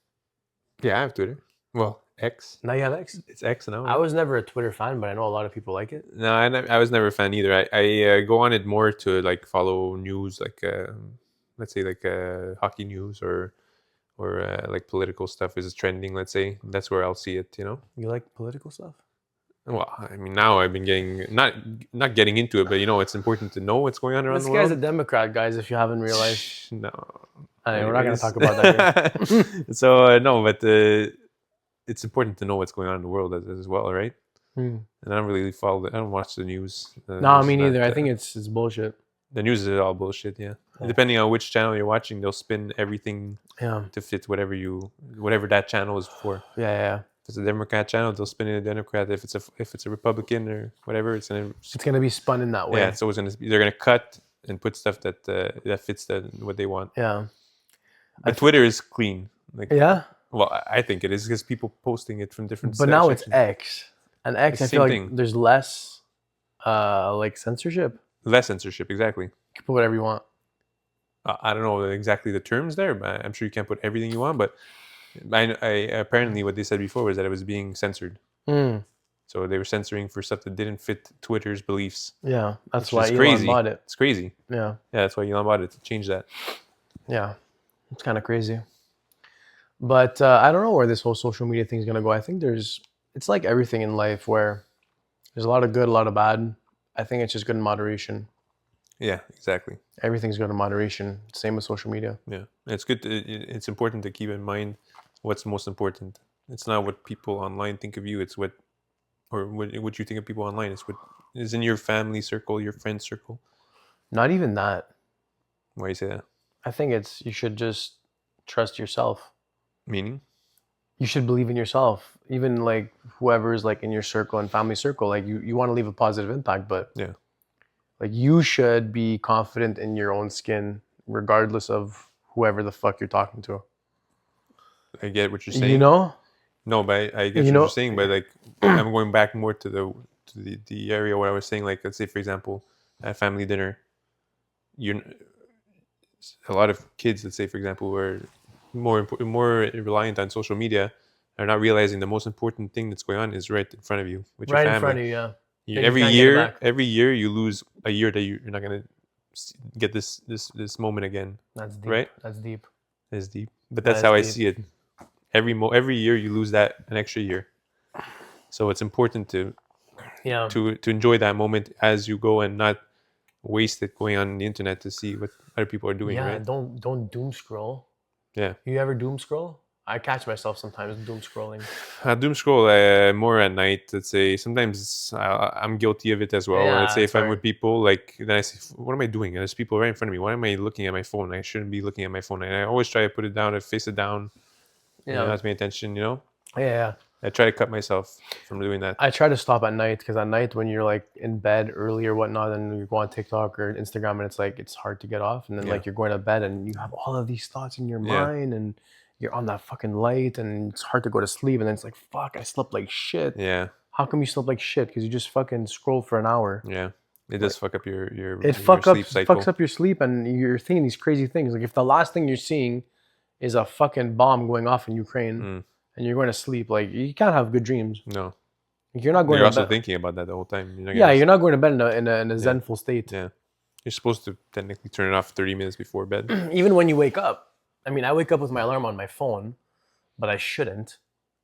Yeah, I have Twitter. Well, X. Now you have X? It's X now. I was never a Twitter fan, but I know a lot of people like it. No, I was never a fan either. I go on it more to like follow news, like let's say like hockey news or like political stuff is trending. Let's say that's where I'll see it. You like political stuff? Well, I mean, now I've been getting not getting into it, but it's important to know what's going on around This the guy's world. a Democrat, guys. If you haven't realized, No, we're not going to Anyways. talk about that here. So no, but it's important to know what's going on in the world as well, right? Hmm. And I don't really follow. I don't watch the news. No, me neither. I think it's bullshit. The news is all bullshit. Yeah. Depending on which channel you're watching, they'll spin everything Yeah. to fit whatever that channel is for. Yeah. If it's a Democrat channel, they'll spin it a Democrat. If it's a Republican or whatever, it's gonna be spun in that way. Yeah, it's always they're gonna cut and put stuff that fits what they want. Yeah. But Twitter is clean. Like, yeah. Well, I think it is because people posting it from different. But now it's X, and X. I feel like thing. there's less, like censorship. Less censorship, exactly. You can put whatever you want. I don't know exactly the terms there, but I'm sure you can't put everything you want. But I apparently what they said before was that it was being censored. So they were censoring for stuff that didn't fit Twitter's beliefs. Yeah, that's why Elon bought it. It's crazy. Yeah, that's why Elon bought it, to change that. Yeah, it's kind of crazy. But I don't know where this whole social media thing is gonna go. I think it's like everything in life where there's a lot of good, a lot of bad. I think it's just good in moderation. Yeah, exactly. Everything's good in moderation. Same with social media. Yeah, it's good. It's important to keep in mind what's most important. It's not what people online think of you. It's what you think of people online. It's what is in your family circle, your friend circle. Not even that. Why do you say that? I think you should just trust yourself. Meaning? You should believe in yourself. Even like whoever's like in your circle and family circle, like you want to leave a positive impact, but yeah, like you should be confident in your own skin, regardless of whoever the fuck you're talking to. I get what you're saying. You know? No, but I get what you're saying. But like, I'm going back more to the area where I was saying, like, let's say for example, at family dinner, a lot of kids, let's say for example, were more reliant on social media, are not realizing the most important thing that's going on is right in front of you with your family. Right in front of you, yeah. Every year you lose a year that you're not gonna get this moment again. That's deep. Right? That's deep. It's deep. But that's how I see it. Every year you lose an extra year. So it's important to enjoy that moment as you go and not waste it going on the internet to see what other people are doing. Yeah, right? Don't doom scroll. Yeah. You ever doom scroll? I catch myself sometimes doom scrolling. I doom scroll more at night. Let's say sometimes I'm guilty of it as well. Yeah, let's say if I'm with people, like then I say, "What am I doing? There's people right in front of me. Why am I looking at my phone? I shouldn't be looking at my phone." And I always try to put it down, and face it down. Yeah, not to pay attention. Yeah. I try to cut myself from doing that. I try to stop at night because at night when you're like in bed early or whatnot, and you go on TikTok or Instagram, and it's like it's hard to get off, and then like you're going to bed and you have all of these thoughts in your mind and you're on that fucking light and it's hard to go to sleep, and then it's like, fuck, I slept like shit. Yeah. How come you slept like shit? Because you just fucking scrolled for an hour. Yeah. It does fuck up your fucks up your sleep, and you're thinking these crazy things. Like if the last thing you're seeing is a fucking bomb going off in Ukraine and you're going to sleep, like you can't have good dreams. No. You're not going. You're also thinking about that the whole time. You're not going to bed in a zenful state. Yeah. You're supposed to technically turn it off 30 minutes before bed. Even when you wake up. I mean, I wake up with my alarm on my phone, but I shouldn't.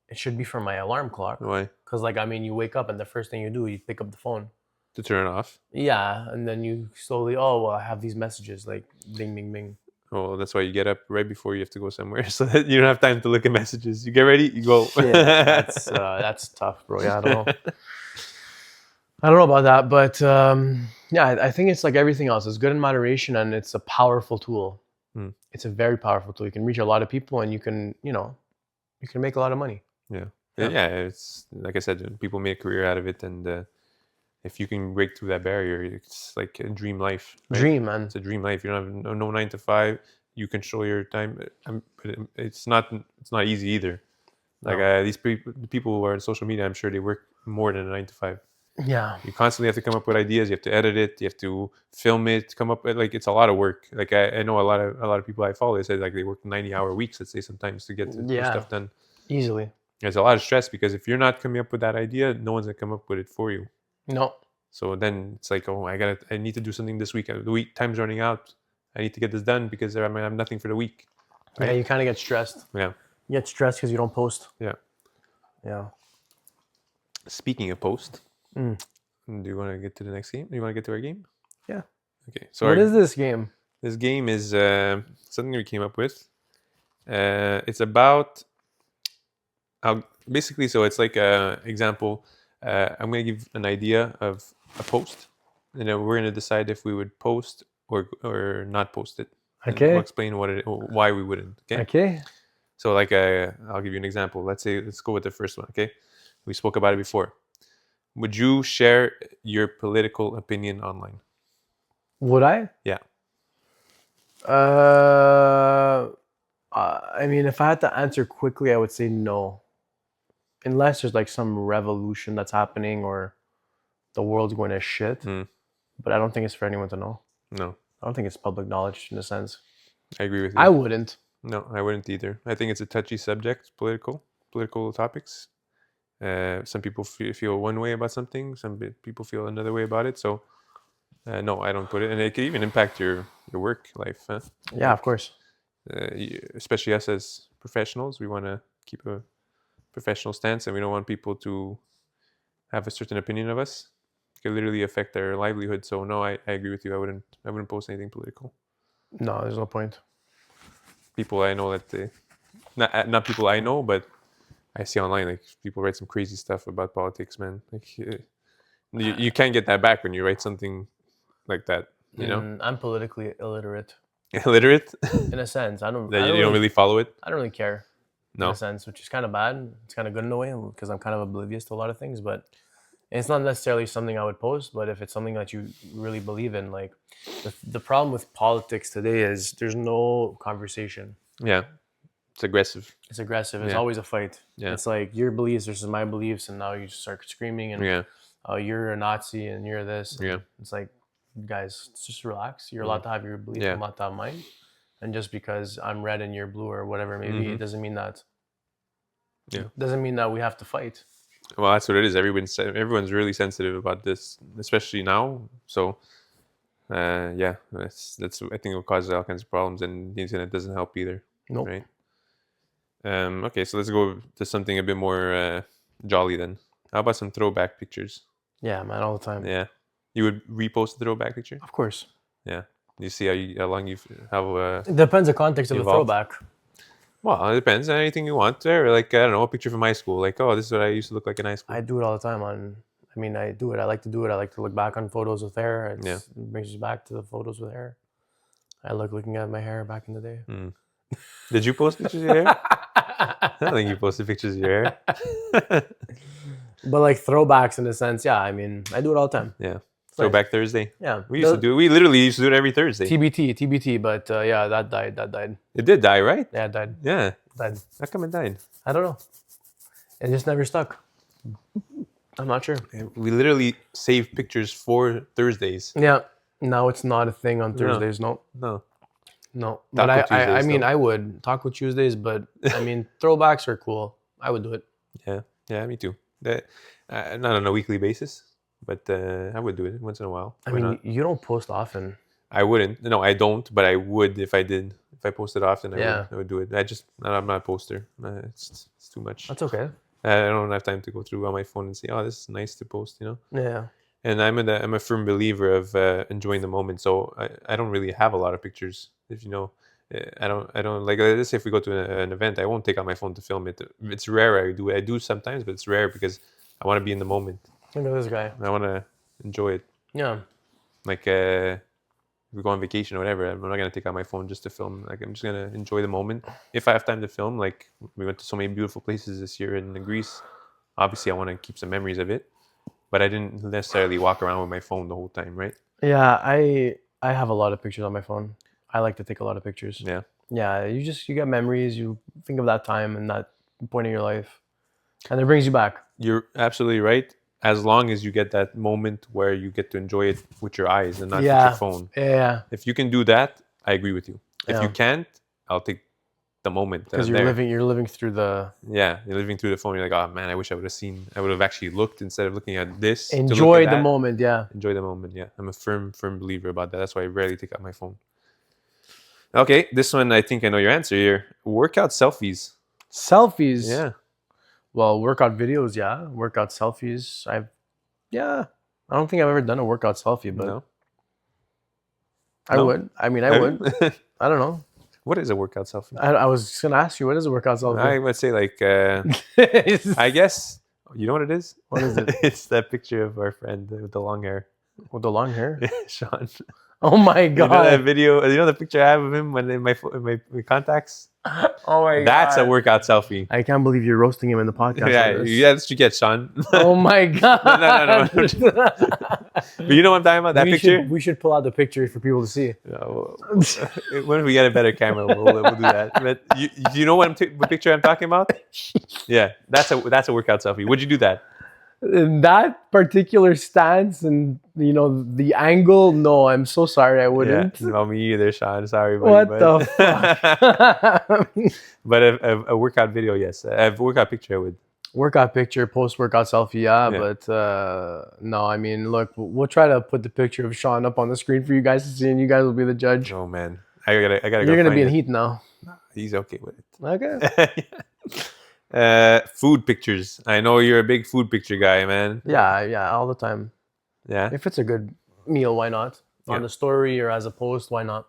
It should be from my alarm clock. Why? Because, like, I mean, you wake up and the first thing you do, you pick up the phone. To turn it off? Yeah, and then you slowly, I have these messages, like, ding, ding, ding. Oh, that's why you get up right before you have to go somewhere, so that you don't have time to look at messages. You get ready, you go. Shit, that's tough, bro. Yeah, I don't know. I don't know about that, but I think it's like everything else. It's good in moderation, and it's a powerful tool. It's a very powerful tool. You can reach a lot of people, and you can make a lot of money. Yeah. It's like I said, people make a career out of it, and if you can break through that barrier, it's like a dream life. Right? Dream, man. It's a dream life. You don't have no 9 to 5. You control your time. But it's not easy either. Like these people who are on social media, I'm sure they work more than a 9 to 5. Yeah. You constantly have to come up with ideas. You have to edit it. You have to film it. Come up with, like, it's a lot of work. Like I know a lot of people I follow. They say like they work 90-hour weeks. Let's say sometimes to get stuff done easily. There's a lot of stress because if you're not coming up with that idea, no one's gonna come up with it for you. No. So then it's like, I need to do something this week. The week time's running out. I need to get this done because I have nothing for the week. Right? Yeah, you kind of get stressed. Yeah. You get stressed because you don't post. Yeah. Yeah. Speaking of post. Do you want to get to the next game? Do you want to get to our game? Yeah. Okay. So what is this game? This game is something we came up with. It's about basically. So it's like a example. I'm going to give an idea of a post, and then we're going to decide if we would post or not post it. And Okay. we'll explain why we wouldn't. Okay. Okay. So like I'll give you an example. Let's go with the first one. Okay. We spoke about it before. Would you share your political opinion online? Would I? Yeah. I mean, if I had to answer quickly, I would say no. Unless there's like some revolution that's happening or the world's going to shit. Mm. But I don't think it's for anyone to know. No. I don't think it's public knowledge in a sense. I agree with you. I wouldn't. No, I wouldn't either. I think it's a touchy subject, political topics. Some people feel one way about something. Some people feel another way about it. So, no, I don't put it. And it can even impact your work life. Huh? Yeah, of course. Especially us as professionals, we want to keep a professional stance, and we don't want people to have a certain opinion of us. It can literally affect their livelihood. So, no, I agree with you. I wouldn't post anything political. No, there's no point. People I know that not people I know, but I see online, like people write some crazy stuff about politics, man. Like you can't get that back when you write something like that. You know, I'm politically illiterate illiterate. in a sense. I don't really follow it. I don't really care. No. In a sense, which is kind of bad. It's kind of good in a way because I'm kind of oblivious to a lot of things. But it's not necessarily something I would post. But if it's something that you really believe in, like the problem with politics today is there's no conversation. Yeah, it's aggressive. It's aggressive. It's Yeah. always a fight. Yeah. It's like your beliefs versus my beliefs, and now you just start screaming and Yeah, you're a Nazi and you're this. And Yeah. It's like, guys, just relax. You're allowed to have your belief. Yeah. I'm allowed to have mine. And just because I'm red and you're blue or whatever, maybe Mhm. it doesn't mean that. Yeah. Doesn't mean that we have to fight. well, that's what it is. Everyone's really sensitive about this, especially now. So, yeah, that's I think it will cause all kinds of problems, and the internet doesn't help either. Nope. Right. Okay, so let's go to something a bit more jolly then. How about some throwback pictures? Yeah, man, all the time. Yeah, you would repost the throwback picture. Of course. You see how long how. It depends the context of the Evolved. throwback. Well, it depends. Anything you want there. Like, I don't know, a picture from high school. Like, oh, this is what I used to look like in high school. I do it all the time. I do it. I like to do it. I like to look back on photos with hair. It brings you back to the photos with hair. I like looking at my hair back in the day. Did you post pictures of your hair? I don't think you posted pictures of your hair. But like throwbacks in a sense, yeah. I mean, I do it all the time. Yeah. It's nice. Throwback Thursday. Yeah. We literally used to do it every Thursday. TBT. But yeah, that died. It did die, right? Yeah, it died. Yeah. Died. How come it died? I don't know. It just never stuck. I'm not sure. We literally saved pictures for Thursdays. Yeah. Now it's not a thing on Thursdays. No. But Taco I Tuesdays, mean, though. I would Taco Tuesdays, but I mean, throwbacks are cool. I would do it. Yeah, me too. Not on a weekly basis, but I would do it once in a while. I Why mean, not? you don't post often. I wouldn't. No, I don't. But I would if I did. If I posted often, I would do it. I'm not a poster. It's too much. That's okay. I don't have time to go through on my phone and say, "Oh, this is nice to post," you know. Yeah. And I'm a firm believer of enjoying the moment. So I don't really have a lot of pictures. If you know, I don't like. Let's say if we go to an event, I won't take out my phone to film it. It's rare. I do sometimes, but it's rare because I want to be in the moment. Look at this guy. I want to enjoy it. Yeah. Like if we go on vacation or whatever, I'm not gonna take out my phone just to film. Like I'm just gonna enjoy the moment. If I have time to film, like we went to so many beautiful places this year in Greece. Obviously, I want to keep some memories of it, but I didn't necessarily walk around with my phone the whole time, right? Yeah. I have a lot of pictures on my phone. I like to take a lot of pictures. Yeah. Yeah. You get memories. You think of that time and that point in your life, and it brings you back. You're absolutely right. As long as you get that moment where you get to enjoy it with your eyes and not with your phone. Yeah. If you can do that, I agree with you. If you Yeah. can't, I'll take the moment. Because you're living through the. Yeah, you're living through the phone. You're like, oh man, I wish I would have seen. I would have actually looked instead of looking at this. to look Enjoy at the that. moment. Yeah. Enjoy the moment. Yeah, I'm a firm believer about that. That's why I rarely take out my phone. Okay, this one I think I know your answer here. Workout selfies. Selfies. Yeah. Well, workout videos. Yeah. Workout selfies. Yeah. I don't think I've ever done a workout selfie, but No. I No? would. I mean, I Have would. you? I don't know. What is a workout selfie? I was just gonna ask you, what is a workout I selfie? would say like I guess you know what it is. What is it? It's that picture of our friend with the long hair, With the long hair? Sean. Oh my You know that god. video? You know the picture I have of him when in my contacts? Oh my That's a god. workout selfie. I can't believe you're roasting him in the podcast. Yeah, Like this. yeah, that's what you get, Sean. Oh my god. No. But you know what I'm talking about? That picture? We should pull out the picture for people to see. When we get a better camera, we'll do that. But you know what picture I'm talking about? Yeah, that's a workout selfie. Would you do that? In that particular stance and the angle, no, I'm so sorry, I wouldn't. Yeah, no, me either, Sean. Sorry, What buddy. the fuck? But a workout video, yes. A workout picture, I would. Workout picture, post-workout selfie, yeah. Yeah. But no, I mean, look, we'll try to put the picture of Sean up on the screen for you guys to see, and you guys will be the judge. Oh man, I gotta. You're gonna be in heat now. He's okay with it. Okay. Food pictures. I know you're a big food picture guy, man. Yeah, all the time. Yeah, If it's a good meal, why not? On Yeah. the story or as a post, why not?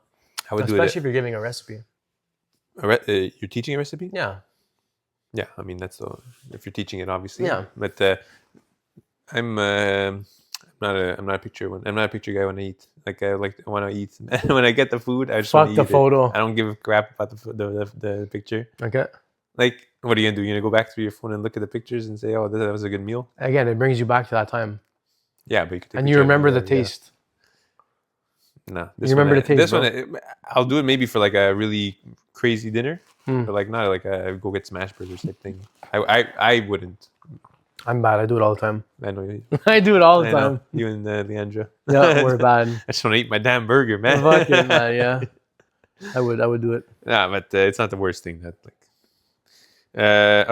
I would Especially do if you're giving a recipe. it. You're teaching a recipe? Yeah. Yeah, I mean that's if you're teaching it, obviously. Yeah. But I'm not a picture one. I'm not a picture guy when I eat. Like I want to eat. When I get the food, I just want Fuck to the eat it. photo. I don't give a crap about the picture. Okay. Like, what are you gonna do? You're gonna go back through your phone and look at the pictures and say, "Oh, that was a good meal." Again, it brings you back to that time, Yeah, but you can take and you remember the taste. No, You remember the taste, This bro. one, I'll do it maybe for like a really crazy dinner, Hmm. but like not like a go get smash burgers type thing. I wouldn't. I'm bad. I do it all the time. I know you. I do it all the I time. know you and Leandra. Yeah, we're bad. I just want to eat my damn burger, man. Fuck it, man. Yeah, I would do it. Nah, but it's not the worst thing. That like.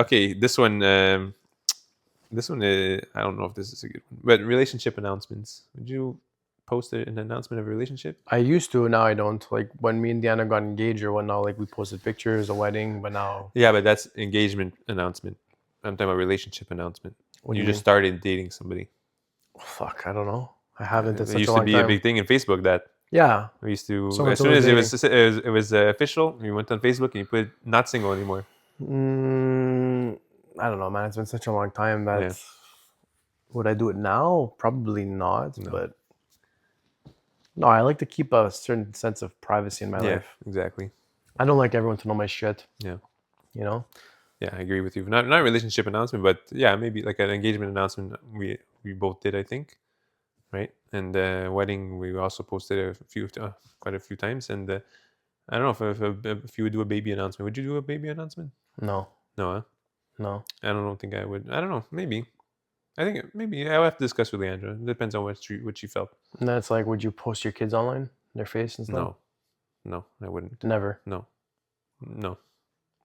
Okay, this one. This one. I don't know if this is a good one, but relationship announcements. Would you post an announcement of a relationship? I used to. Now I don't. Like when me and Diana got engaged or whatnot, like we posted pictures, a wedding, but now. Yeah, but that's engagement announcement. I'm talking about relationship announcement. What do You you just started dating somebody. Fuck, I don't know. I haven't in It such used a to long be time. a big thing in Facebook that Yeah. we used to. Someone As soon told as me it was official, you went on Facebook and you put not single anymore. I don't know, man. It's been such a long time that Yeah. would I do it now? Probably not. No. But no, I like to keep a certain sense of privacy in my Yeah, life. exactly. I don't like everyone to know my shit. Yeah. You know? Yeah, I agree with you. Not a relationship announcement, but yeah, maybe like an engagement announcement. We both did, I think, right? And wedding, we also posted quite a few times. And I don't know if you would do a baby announcement. Would you do a baby announcement? No. No, huh? No. I don't think I would. I don't know. Maybe. I think maybe I'll have to discuss with Leandra. It depends on what she felt. And then it's like, would you post your kids online? Their face and stuff? No, I wouldn't. Never. No.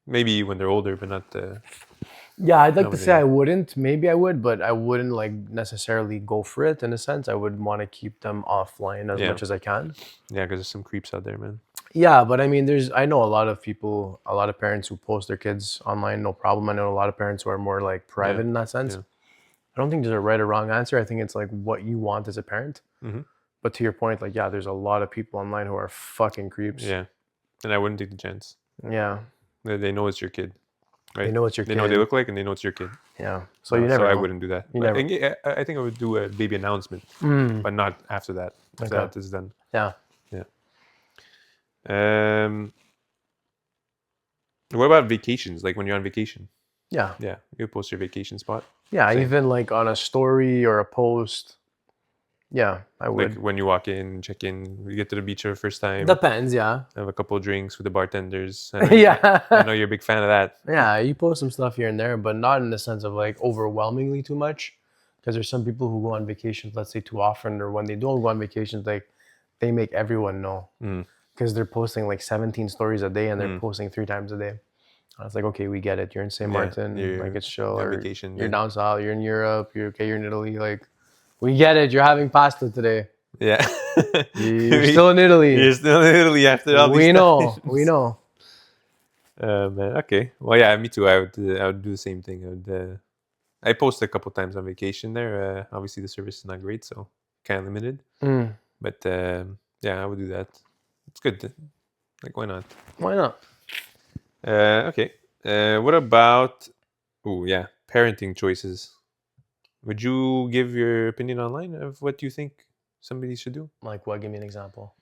Maybe when they're older, but not. Yeah, I'd like to say Nobody. I wouldn't. Maybe I would, but I wouldn't like necessarily go for it in a sense. I would want to keep them offline as Yeah. much as I can. Yeah, because there's some creeps out there, man. Yeah, but I mean, I know a lot of people, a lot of parents who post their kids online, no problem. I know a lot of parents who are more like private in that sense. Yeah. I don't think there's a right or wrong answer. I think it's like what you want as a parent. Mhm. But to your point, like, yeah, there's a lot of people online who are fucking creeps. Yeah, and I wouldn't take the chance. Yeah. They know it's your kid, right? They know it's your They kid. know what they look like, and they know it's your kid. Yeah. So you never So I know. wouldn't do that. You But never- I think I would do a baby announcement, Mm, but not after that. After Okay. that is done. yeah. What about vacations? Like when you're on vacation? Yeah. Yeah, you post your vacation spot. Yeah. Same. Even like on a story or a post. Yeah, I would. Like when you walk in, check in, you get to the beach for the first time, Depends, yeah. have a couple of drinks with the bartenders. I know Yeah. I know you're a big fan of that. Yeah, you post some stuff here and there, but not in the sense of like overwhelmingly too much. Because there's some people who go on vacations, let's say too often, or when they don't go on vacations, like they make everyone know. Mm. Because they're posting like 17 stories a day and they're Mm. posting 3 times a day. I was like, okay, we get it. You're in St. Yeah, Martin, you're like it's chill. on Or vacation, you're yeah. down south, you're in Europe, you're in Italy. Like, we get it. You're having pasta today. Yeah. You're still in Italy. You're still in Italy after all these We know. times. We know. Man, okay. Well, yeah, me too. I would do the same thing. I post a couple times on vacation there. Obviously, the service is not great, so kind of limited. Mm, But yeah, I would do that. It's good. Like, why not? why not? Okay. What about? Oh, yeah, parenting choices. Would you give your opinion online of what you think somebody should do? Like, what? Give me an example.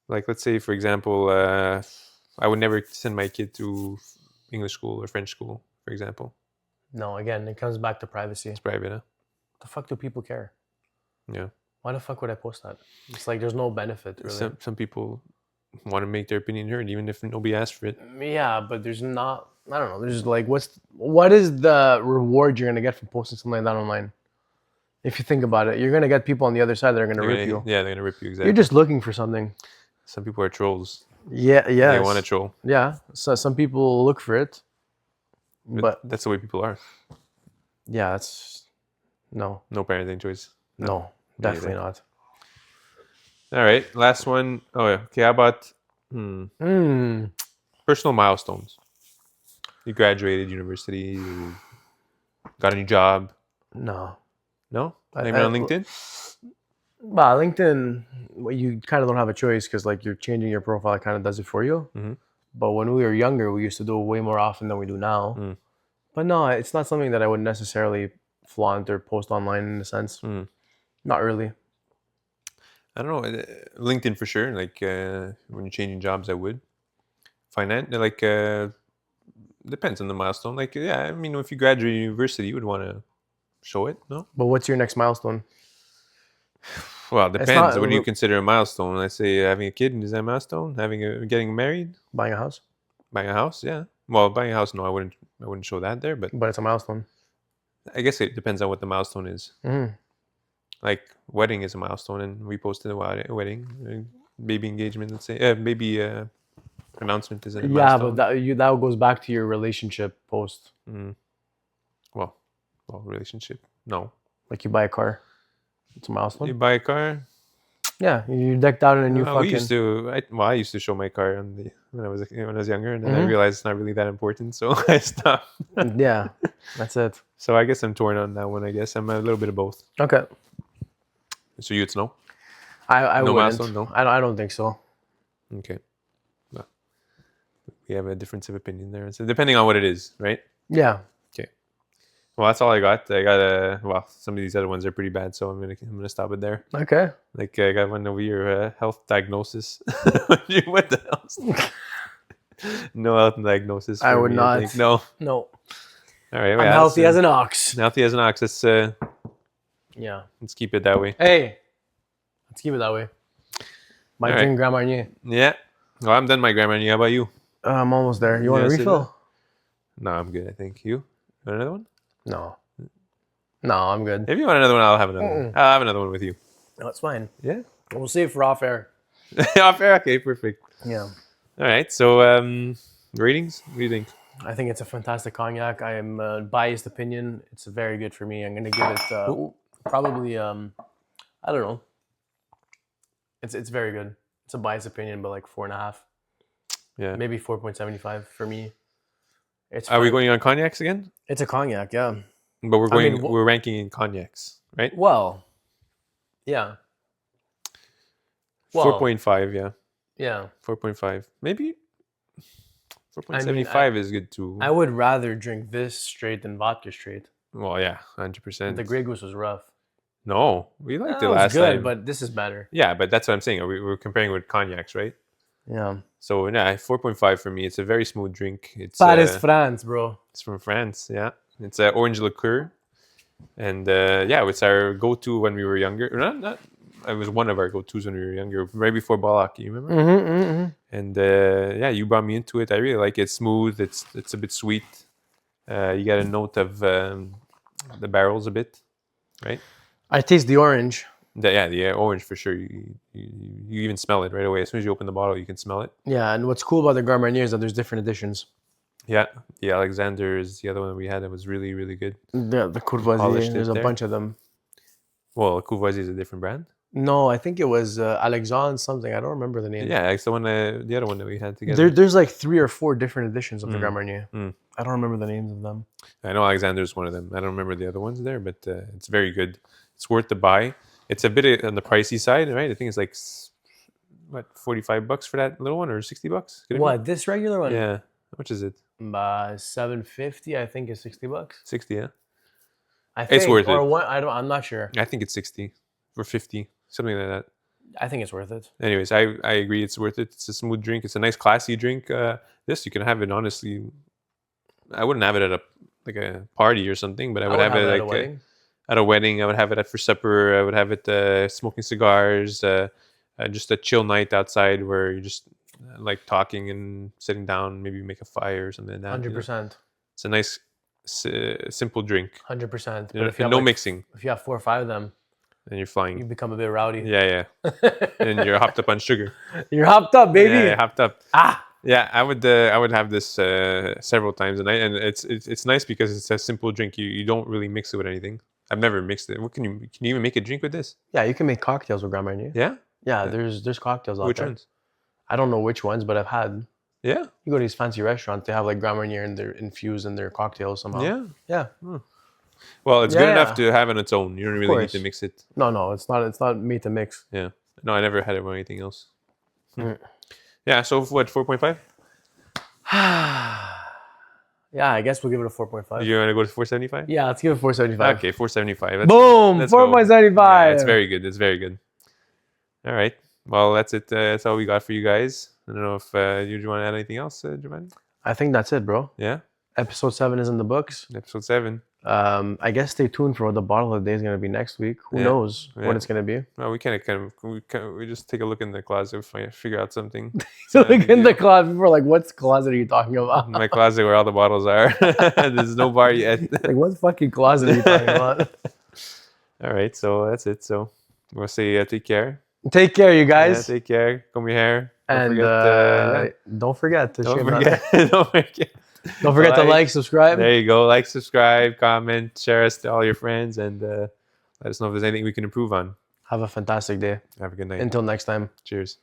Like, let's say, for example, I would never send my kid to English school or French school, for example. No, again, it comes back to privacy. It's private, huh? The fuck do people care? Yeah. Why the fuck would I post that? It's like there's no benefit really. Some people want to make their opinion heard, even if nobody asked for it. Yeah, but there's not. I don't know. There's like, what is the reward you're gonna get from posting something like that online? If you think about it, you're gonna get people on the other side that are gonna rip you. Yeah, they're gonna rip you. Exactly. You're just looking for something. Some people are trolls. Yeah, yeah. They want to troll. Yeah. So some people look for it, but that's the way people are. yeah, it's no parenting choice. No, definitely not. All right, last one. Oh yeah. Okay, how about personal milestones? You graduated university. You got a new job. No. No? Not even on LinkedIn? Well, LinkedIn, you kind of don't have a choice because like you're changing your profile, it kind of does it for you. Mm-hmm. But when we were younger, we used to do it way more often than we do now. Mm. But no, it's not something that I would necessarily flaunt or post online in a sense. Not really. I don't know. LinkedIn for sure. Like when you're changing jobs, I would. Finance, like depends on the milestone. Like yeah, I mean, if you graduate university, you would want to show it, no? But what's your next milestone? Well, it depends. What do you consider a milestone? Let's say having a kid, is that a milestone? Getting married? Buying a house? Buying a house, yeah. Well, buying a house, no, I wouldn't show that there, but it's a milestone. I guess it depends on what the milestone is. Mm-hmm. Like wedding is a milestone, and we posted a wedding, baby engagement. Let's say, baby announcement is a milestone. But that goes back to your relationship post. Well, relationship, no. Like you buy a car, it's a milestone. You buy a car. Yeah, you decked out in a new fucking. I used to show my car when I was younger, and then I realized it's not really that important, so I stopped. Yeah, that's it. So I guess I'm torn on that one. I guess I'm a little bit of both. Okay. So it's no. I no wouldn't. Milestone, no. I don't think so. Okay. Well, we have a difference of opinion there. So depending on what it is, right? Yeah. Okay. Well, that's all I got. I got some of these other ones are pretty bad, so I'm gonna stop it there. Okay. Like I got one over your health diagnosis. What the hell? No health diagnosis. I would not. No. All right. I'm healthy as an ox. Healthy as an ox. Yeah. Let's keep it that way. Hey. Let's keep it that way. My drink Grand Marnier. Yeah. Well, I'm done my Grand Marnier. How about you? I'm almost there. You want a refill? No, I'm good. I think you. Want another one? No, I'm good. If you want another one, I'll have another one. I'll have another one with you. No, it's fine. Yeah? We'll save for off air. Off air? Okay, perfect. Yeah. All right. So, ratings? What do you think? I think it's a fantastic cognac. I am a biased opinion. It's very good for me. I'm going to give it probably, I don't know. It's very good. It's a biased opinion, but like 4.5. Yeah. Maybe 4.75 for me. Are we going on cognacs again? It's a cognac, yeah. But we're ranking in cognacs, right? Well, yeah. Well, 4.5, yeah. Yeah. 4.5. Maybe 4.75 is good too. I would rather drink this straight than vodka straight. Well, yeah, 100%. The Grey Goose was rough. No, we liked it last time. But this is better. Yeah, but that's what I'm saying. We're comparing with cognacs, right? Yeah. So, yeah, 4.5 for me. It's a very smooth drink. It's Paris, France, bro. It's from France, yeah. It's an orange liqueur. And, yeah, it's our go-to when we were younger. It was one of our go-tos when we were younger, right before Balak, you remember? Mm-hmm. And, yeah, you brought me into it. I really like it. It's smooth. It's a bit sweet. You get a note of the barrels a bit, right? I taste the orange. The orange for sure. You even smell it right away. As soon as you open the bottle, you can smell it. Yeah, and what's cool about the Grand Marnier is that there's different editions. Yeah, the Alexander is the other one that we had. It was really, really good. Yeah, the Courvoisier. There's a bunch of them. Well, Courvoisier is a different brand. No, I think it was Alexandre something. I don't remember the name. Yeah, it's the one, the other one that we had together. There's like 3 or 4 different editions of the Grand Marnier. I don't remember the names of them. I know Alexander is one of them. I don't remember the other ones there, but it's very good. It's worth the buy. It's a bit on the pricey side, right? I think it's like $45 for that little one, or $60. What, this regular one? Yeah. How much is it? $7.50. I think is $60. 60, yeah. I think it's worth it. Or what? I'm not sure. I think it's 60 or 50, something like that. I think it's worth it. Anyways, I agree. It's worth it. It's a smooth drink. It's a nice, classy drink. This you can have it honestly. I wouldn't have it at a party or something, but I would have it at like a wedding. at a wedding. I would have it for supper. I would have it smoking cigars. Just a chill night outside where you just like talking and sitting down, maybe make a fire or something like that. 100%. It's a nice, simple drink. 100%. You know, But if you and have no mixing, if you have 4 or 5 of them, and you're flying. you become a bit rowdy. Yeah, and you're hopped up on sugar. You're hopped up, baby. Yeah, hopped up. Ah, Yeah, I would have this several times a night, and it's nice because it's a simple drink. You don't really mix it with anything. I've never mixed it. What can you even make a drink with this? yeah. You can make cocktails with Grand Marnier. Yeah, Yeah, there's cocktails out which there. ones? I don't know which ones, but I've had. Yeah, You go to these fancy restaurants, they have like Grand Marnier and they're infused in their cocktails somehow. yeah. Yeah. Well, it's good Yeah, enough yeah. to have on its own. You don't really need course. to mix it. No, it's not. It's not made to mix. Yeah. No, I never had it with anything else. Mm. Yeah. So what? 4.5. Yeah, I guess we'll give it a 4.5. You want to go to 475? Yeah, let's give it 475. Okay, 475. Boom, Let's go. 4.75. Yeah, it's very good. It's very good. All right. Well, that's it. That's all we got for you guys. I don't know if you want to add anything else, Giovanni? I think that's it, bro. Yeah. Episode 7 is in the books. Episode 7. I guess stay tuned for what the bottle of the day is going to be next week. Who Yeah, knows yeah. what it's going to be? Well, we we just take a look in the closet, figure out something. So Not a look big in the deal. closet. People are like, "What closet are you talking about?" My closet where all the bottles are. There's no bar yet. Like, what fucking closet are you talking about? All right, so that's it. So we'll say take care. Take care, you Yeah, guys, take care. Comb your hair. and don't forget to Don't shave forget. that. Don't forget. Don't forget to Like. like, subscribe. There you go. Like, subscribe, comment, share us to all your friends, and let us know if there's anything we can improve on. Have a fantastic day. Have a good night. Until next time. Cheers.